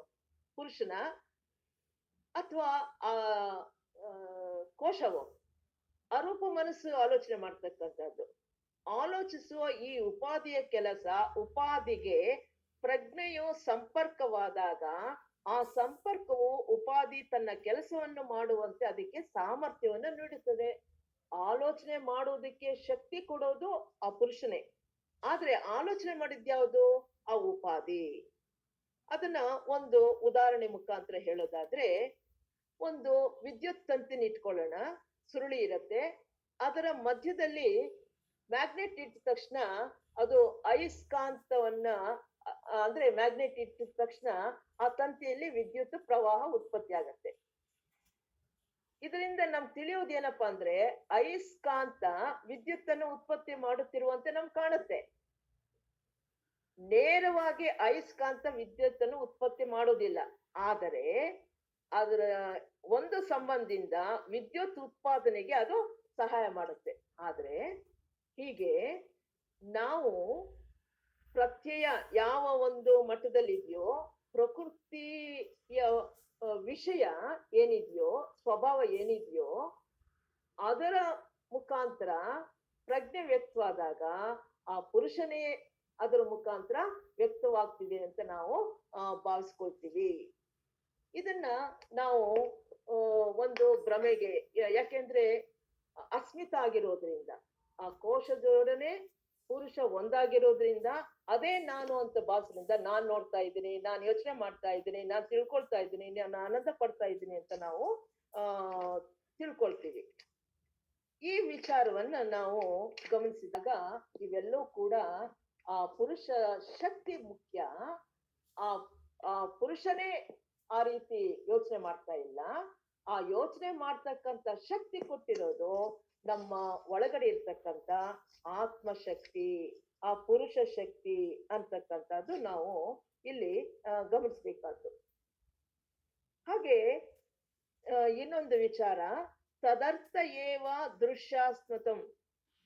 ಪುರುಷನ ಅಥವಾ ಆ ಕೋಶವು? ಅರೂಪ ಮನಸ್ಸು ಆಲೋಚನೆ ಮಾಡ್ತಕ್ಕಂಥದ್ದು. ಆಲೋಚಿಸುವ ಈ ಉಪಾಧಿಯ ಕೆಲಸ, ಉಪಾಧಿಗೆ ಪ್ರಜ್ಞೆಯು ಸಂಪರ್ಕವಾದಾಗ ಆ ಸಂಪರ್ಕವು ಉಪಾಧಿ ತನ್ನ ಕೆಲಸವನ್ನು ಮಾಡುವಂತೆ ಅದಕ್ಕೆ ಸಾಮರ್ಥ್ಯವನ್ನು ನೀಡುತ್ತದೆ. ಆಲೋಚನೆ ಮಾಡುವುದಕ್ಕೆ ಶಕ್ತಿ ಕೊಡೋದು ಆ ಪುರುಷನೇ, ಆದ್ರೆ ಆಲೋಚನೆ ಮಾಡಿದ್ಯಾವುದು? ಆ ಉಪಾಧಿ. ಅದನ್ನ ಒಂದು ಉದಾಹರಣೆ ಮುಖಾಂತರ ಹೇಳೋದಾದ್ರೆ, ಒಂದು ವಿದ್ಯುತ್ ತಂತಿನ ಇಟ್ಕೊಳ್ಳೋಣ. ಸುರುಳಿ ಇರತ್ತೆ, ಅದರ ಮಧ್ಯದಲ್ಲಿ ಮ್ಯಾಗ್ನೆಟ್ ಇಟ್ಟ ತಕ್ಷಣ ಅದು ಅಯಸ್ಕಾಂತವನ್ನ ಅಂದ್ರೆ ಮ್ಯಾಗ್ನೆಟ್ ಇಟ್ಟ ತಕ್ಷಣ ಆ ತಂತಿಯಲ್ಲಿ ವಿದ್ಯುತ್ ಪ್ರವಾಹ ಉತ್ಪತ್ತಿ ಆಗತ್ತೆ. ಇದರಿಂದ ನಮ್ಗೆ ತಿಳಿಯೋದೇನಪ್ಪಾ ಅಂದ್ರೆ, ಅಯಸ್ಕಾಂತ ವಿದ್ಯುತ್ತನ್ನು ಉತ್ಪತ್ತಿ ಮಾಡುತ್ತಿರುವಂತೆ ನಮ್ಗೆ ಕಾಣುತ್ತೆ. ನೇರವಾಗಿ ಅಯಸ್ಕಾಂತ ವಿದ್ಯುತ್ತನ್ನು ಉತ್ಪತ್ತಿ ಮಾಡೋದಿಲ್ಲ, ಆದರೆ ಅದರ ಒಂದು ಸಂಬಂಧದಿಂದ ವಿದ್ಯುತ್ ಉತ್ಪಾದನೆಗೆ ಅದು ಸಹಾಯ ಮಾಡುತ್ತೆ. ಆದ್ರೆ ಹೀಗೆ ನಾವು ಪ್ರತ್ಯಯ ಯಾವ ಒಂದು ಮಟ್ಟದಲ್ಲಿದೆಯೋ, ಪ್ರಕೃತಿಯ ವಿಷಯ ಏನಿದೆಯೋ, ಸ್ವಭಾವ ಏನಿದೆಯೋ, ಅದರ ಮುಖಾಂತರ ಪ್ರಜ್ಞೆ ವ್ಯಕ್ತವಾದಾಗ ಆ ಪುರುಷನೇ ಅದರ ಮುಖಾಂತರ ವ್ಯಕ್ತವಾಗ್ತಿದೆ ಅಂತ ನಾವು ಭಾವಿಸ್ಕೊಳ್ತೀವಿ. ಇದನ್ನ ನಾವು ಒಂದು ಭ್ರಮೆಗೆ, ಯಾಕೆಂದ್ರೆ ಅಸ್ಮಿತ ಆಗಿರೋದ್ರಿಂದ, ಆ ಕೋಶದೊಡನೆ ಪುರುಷ ಒಂದಾಗಿರೋದ್ರಿಂದ ಅದೇ ನಾನು ಅಂತ ಭಾವಿಸೋದ್ರಿಂದ ನಾನ್ ನೋಡ್ತಾ ಇದ್ದೀನಿ, ನಾನು ಯೋಚನೆ ಮಾಡ್ತಾ ಇದ್ದೀನಿ, ನಾನು ತಿಳ್ಕೊಳ್ತಾ ಇದ್ದೀನಿ, ನಾನು ಆನಂದ ಪಡ್ತಾ ಇದ್ದೀನಿ ಅಂತ ನಾವು ತಿಳ್ಕೊಳ್ತೀವಿ. ಈ ವಿಚಾರವನ್ನ ನಾವು ಗಮನಿಸಿದಾಗ ಇವೆಲ್ಲವೂ ಕೂಡ ಆ ಪುರುಷ ಶಕ್ತಿ ಮುಖ್ಯ. ಆ ಪುರುಷನೇ ಆ ರೀತಿ ಯೋಚನೆ ಮಾಡ್ತಾ ಇಲ್ಲ. ಆ ಯೋಚನೆ ಮಾಡ್ತಕ್ಕಂಥ ಶಕ್ತಿ ಕೊಟ್ಟಿರೋದು ನಮ್ಮ ಒಳಗಡೆ ಇರ್ತಕ್ಕಂಥ ಆತ್ಮಶಕ್ತಿ, ಆ ಪುರುಷ ಶಕ್ತಿ ಅಂತಕ್ಕಂಥದ್ದು ನಾವು ಇಲ್ಲಿ ಗಮನಿಸ್ಬೇಕಾದ್ದು. ಹಾಗೆ ಇನ್ನೊಂದು ವಿಚಾರ, ತದರ್ಥ ಏವ ದೃಶ್ಯಾಸ್ಮತಂ,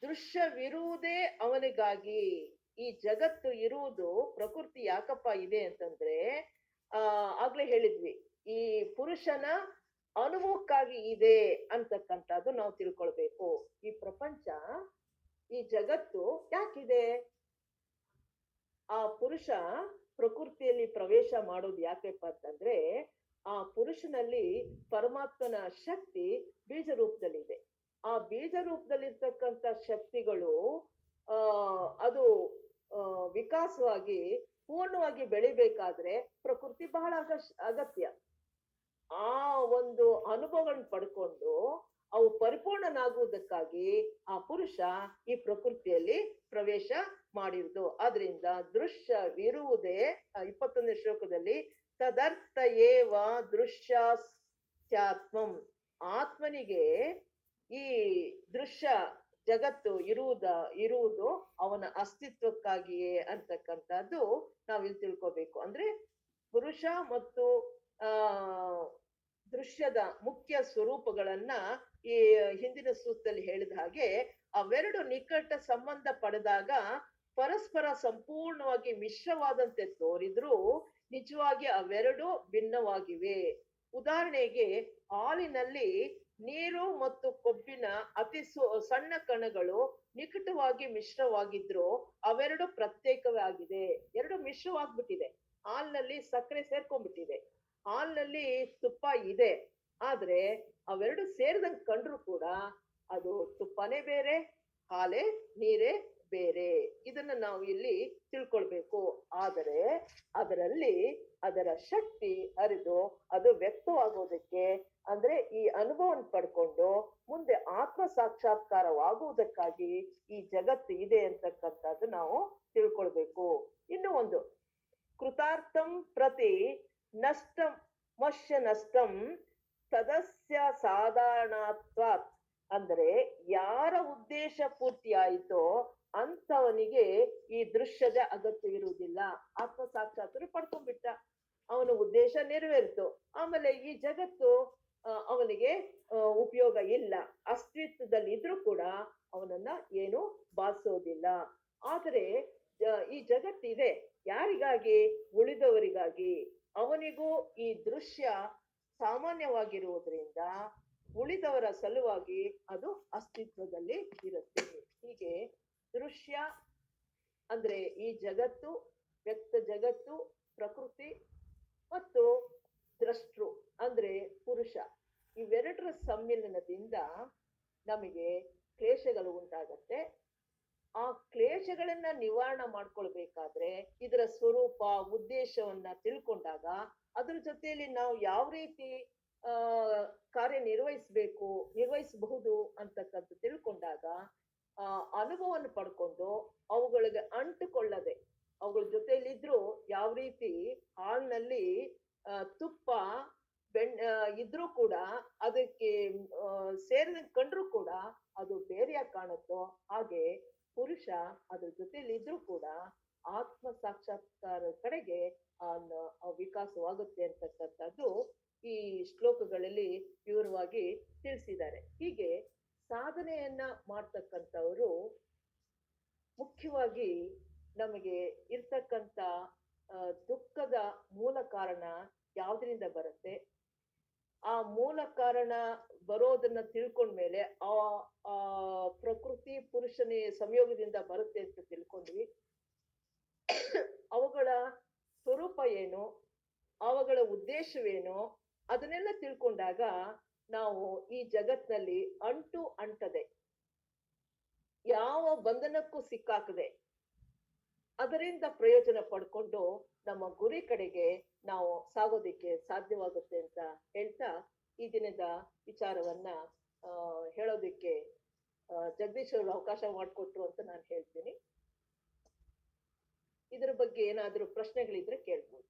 ದೃಶ್ಯವಿರುವುದೇ ಅವನಿಗಾಗಿ. ಈ ಜಗತ್ತು ಇರುವುದು, ಪ್ರಕೃತಿ ಯಾಕಪ್ಪ ಇದೆ ಅಂತಂದ್ರೆ, ಆಗ್ಲೇ ಹೇಳಿದ್ವಿ, ಈ ಪುರುಷನ ಅನುಭವಕ್ಕಾಗಿ ಇದೆ ಅಂತಕ್ಕಂಥದ್ದು ನಾವು ತಿಳ್ಕೊಳ್ಬೇಕು. ಈ ಪ್ರಪಂಚ, ಈ ಜಗತ್ತು ಯಾಕಿದೆ? ಆ ಪುರುಷ ಪ್ರಕೃತಿಯಲ್ಲಿ ಪ್ರವೇಶ ಮಾಡೋದು ಯಾಕಪ್ಪ ಅಂತಂದ್ರೆ, ಆ ಪುರುಷನಲ್ಲಿ ಪರಮಾತ್ಮನ ಶಕ್ತಿ ಬೀಜ ರೂಪದಲ್ಲಿದೆ. ಆ ಬೀಜ ರೂಪದಲ್ಲಿರ್ತಕ್ಕಂಥ ಶಕ್ತಿಗಳು ಅದು ವಿಕಾಸವಾಗಿ ಪೂರ್ಣವಾಗಿ ಬೆಳಿಬೇಕಾದ್ರೆ ಪ್ರಕೃತಿ ಬಹಳ ಅಗತ್ಯ. ಆ ಒಂದು ಅನುಭವಗಳನ್ನ ಪಡ್ಕೊಂಡು ಅವು ಪರಿಪೂರ್ಣನಾಗುವುದಕ್ಕಾಗಿ ಆ ಪುರುಷ ಈ ಪ್ರಕೃತಿಯಲ್ಲಿ ಪ್ರವೇಶ ಮಾಡಿರುವುದು. ಆದ್ರಿಂದ ದೃಶ್ಯವಿರುವುದೇ 21ನೇ ಶ್ಲೋಕದಲ್ಲಿ ತದರ್ಥ ಏವ ದೃಶ್ಯಾತ್ಮಂ, ಆತ್ಮನಿಗೆ ಈ ದೃಶ್ಯ ಜಗತ್ತು ಇರುವುದು ಅವನ ಅಸ್ತಿತ್ವಕ್ಕಾಗಿಯೇ ಅಂತಕ್ಕಂಥದ್ದು ನಾವಿಲ್ಲಿ ತಿಳ್ಕೊಬೇಕು. ಅಂದ್ರೆ ಪುರುಷ ಮತ್ತು ಆ ದೃಶ್ಯದ ಮುಖ್ಯ ಸ್ವರೂಪಗಳನ್ನ ಈ ಹಿಂದಿನ ಸೂತ್ರದಲ್ಲಿ ಹೇಳಿದ ಹಾಗೆ ಅವೆರಡು ನಿಕಟ ಸಂಬಂಧ ಪಡೆದಾಗ ಪರಸ್ಪರ ಸಂಪೂರ್ಣವಾಗಿ ಮಿಶ್ರವಾದಂತೆ ತೋರಿದ್ರೂ ನಿಜವಾಗಿ ಅವೆರಡು ಭಿನ್ನವಾಗಿವೆ. ಉದಾಹರಣೆಗೆ ಹಾಲಿನಲ್ಲಿ ನೀರು ಮತ್ತು ಕೊಬ್ಬಿನ ಅತಿ ಸಣ್ಣ ಕಣಗಳು ನಿಕಟವಾಗಿ ಮಿಶ್ರವಾಗಿದ್ರು ಅವೆರಡು ಪ್ರತ್ಯೇಕವೇ ಆಗಿದೆ. ಎರಡು ಮಿಶ್ರವಾಗ್ಬಿಟ್ಟಿದೆ. ಹಾಲಿನಲ್ಲಿ ಸಕ್ಕರೆ ಸೇರ್ಕೊಂಡ್ಬಿಟ್ಟಿದೆ, ಹಾಲಿನಲ್ಲಿ ತುಪ್ಪ ಇದೆ. ಆದ್ರೆ ಅವೆರಡು ಸೇರಿದಂಗ್ ಕಂಡ್ರು ಕೂಡ ಅದು ತುಪ್ಪನೇ ಬೇರೆ, ಹಾಲೇ ನೀರೇ ಬೇರೆ. ಇದನ್ನ ನಾವು ಇಲ್ಲಿ ತಿಳ್ಕೊಳ್ಬೇಕು. ಆದರೆ ಅದರಲ್ಲಿ ಅದರ ಶಕ್ತಿ ಅರಿದು ಅದು ವ್ಯಕ್ತವಾಗೋದಕ್ಕೆ, ಅಂದ್ರೆ ಈ ಅನುಭವವನ್ನು ಪಡ್ಕೊಂಡು ಮುಂದೆ ಆತ್ಮ ಸಾಕ್ಷಾತ್ಕಾರವಾಗುವುದಕ್ಕಾಗಿ ಈ ಜಗತ್ತು ಇದೆ ಅಂತಕ್ಕಂಥದ್ದು ನಾವು ತಿಳ್ಕೊಳ್ಬೇಕು. ಇನ್ನು ಒಂದು ಕೃತಾರ್ಥಂ ಪ್ರತಿ ನಷ್ಟಂ ಮಶ್ಯ ನಷ್ಟಂ ತದಸ್ಯ ಸಾಧಾರಣತ್ವಾತ್, ಅಂದ್ರೆ ಯಾರ ಉದ್ದೇಶ ಪೂರ್ತಿ ಆಯಿತೋ ಅಂತವನಿಗೆ ಈ ದೃಶ್ಯದ ಅಗತ್ಯವಿರುವುದಿಲ್ಲ. ಆತ್ಮ ಸಾಕ್ಷಾತ್ಕಾರ ಪಡ್ಕೊಂಡ್ಬಿಟ್ಟ, ಅವನ ಉದ್ದೇಶ ನೆರವೇರಿತು. ಆಮೇಲೆ ಈ ಜಗತ್ತು ಅವನಿಗೆ ಉಪಯೋಗ ಇಲ್ಲ, ಅಸ್ತಿತ್ವದಲ್ಲಿ ಇದ್ರೂ ಕೂಡ ಅವನನ್ನ ಏನು ಬಾಧಿಸೋದಿಲ್ಲ. ಆದರೆ ಈ ಜಗತ್ತಿದೆ ಯಾರಿಗಾಗಿ? ಉಳಿದವರಿಗಾಗಿ. ಅವನಿಗೂ ಈ ದೃಶ್ಯ ಸಾಮಾನ್ಯವಾಗಿರುವುದರಿಂದ ಉಳಿದವರ ಸಲುವಾಗಿ ಅದು ಅಸ್ತಿತ್ವದಲ್ಲಿ ಇರುತ್ತೆ. ಹೀಗೆ ದೃಶ್ಯ ಅಂದ್ರೆ ಈ ಜಗತ್ತು, ವ್ಯಕ್ತ ಜಗತ್ತು, ಪ್ರಕೃತಿ ಮತ್ತು ದ್ರಷ್ಟೃ ಅಂದ್ರೆ ಪುರುಷ, ಇವೆರಡರ ಸಮ್ಮಿಲನದಿಂದ ನಮಗೆ ಕ್ಲೇಶಗಳು ಉಂಟಾಗತ್ತೆ. ಆ ಕ್ಲೇಶಗಳನ್ನ ನಿವಾರಣೆ ಮಾಡ್ಕೊಳ್ಬೇಕಾದ್ರೆ ಇದರ ಸ್ವರೂಪ ಉದ್ದೇಶವನ್ನ ತಿಳ್ಕೊಂಡಾಗ ಅದ್ರ ಜೊತೆಯಲ್ಲಿ ನಾವು ಯಾವ ರೀತಿ ನಿರ್ವಹಿಸಬಹುದು ಅಂತಕ್ಕಂಥ ತಿಳ್ಕೊಂಡಾಗ ಅನುಭವವನ್ನು ಪಡ್ಕೊಂಡು ಅವುಗಳಿಗೆ ಅಂಟುಕೊಳ್ಳದೆ, ಅವುಗಳ ಜೊತೆಯಲ್ಲಿ ಇದ್ರೂ ಯಾವ ರೀತಿ ಹಾಲಿನಲ್ಲಿ ತುಪ್ಪ ಇದ್ರೂ ಕೂಡ ಅದಕ್ಕೆ ಸೇರಿದ ಕಂಡ್ರು ಕೂಡ ಅದು ಬೇರೆಯಾಗಿ ಕಾಣುತ್ತೋ ಹಾಗೆ ಪುರುಷ ಅದ್ರ ಜೊತೆಯಲ್ಲಿ ಇದ್ರೂ ಕೂಡ ಆತ್ಮ ಸಾಕ್ಷಾತ್ಕಾರ ಕಡೆಗೆ ವಿಕಾಸವಾಗುತ್ತೆ ಅಂತಕ್ಕಂಥದ್ದು ಈ ಶ್ಲೋಕಗಳಲ್ಲಿ ವಿವರವಾಗಿ ತಿಳಿಸಿದ್ದಾರೆ. ಹೀಗೆ ಸಾಧನೆಯನ್ನ ಮಾಡ್ತಕ್ಕಂಥವರು ಮುಖ್ಯವಾಗಿ ನಮಗೆ ಇರ್ತಕ್ಕಂಥ ದುಃಖದ ಮೂಲ ಕಾರಣ ಯಾವ್ದ್ರಿಂದ ಬರುತ್ತೆ, ಆ ಮೂಲ ಕಾರಣ ಬರೋದನ್ನ ತಿಳ್ಕೊಂಡ್ಮೇಲೆ ಆ ಪ್ರಕೃತಿ ಪುರುಷನ ಸಂಯೋಗದಿಂದ ಬರುತ್ತೆ ಅಂತ ತಿಳ್ಕೊಂಡ್ವಿ. ಅವುಗಳ ಸ್ವರೂಪ ಏನು, ಅವುಗಳ ಉದ್ದೇಶವೇನು, ಅದನ್ನೆಲ್ಲ ತಿಳ್ಕೊಂಡಾಗ ನಾವು ಈ ಜಗತ್ನಲ್ಲಿ ಅಂಟದೆ ಯಾವ ಬಂಧನಕ್ಕೂ ಸಿಕ್ಕಾಕದೆ ಅದರಿಂದ ಪ್ರಯೋಜನ ಪಡ್ಕೊಂಡು ನಮ್ಮ ಗುರಿ ಕಡೆಗೆ ನಾವು ಸಾಗೋದಿಕ್ಕೆ ಸಾಧ್ಯವಾಗುತ್ತೆ ಅಂತ ಹೇಳ್ತಾ ಈ ದಿನದ ವಿಚಾರವನ್ನ ಹೇಳೋದಿಕ್ಕೆ ಜಗದೀಶ್ ಅವರು ಅವಕಾಶ ಮಾಡಿಕೊಟ್ರು ಅಂತ ನಾನು ಹೇಳ್ತೀನಿ. ಇದ್ರ ಬಗ್ಗೆ ಏನಾದ್ರೂ ಪ್ರಶ್ನೆಗಳಿದ್ರೆ ಕೇಳ್ಬೋದು.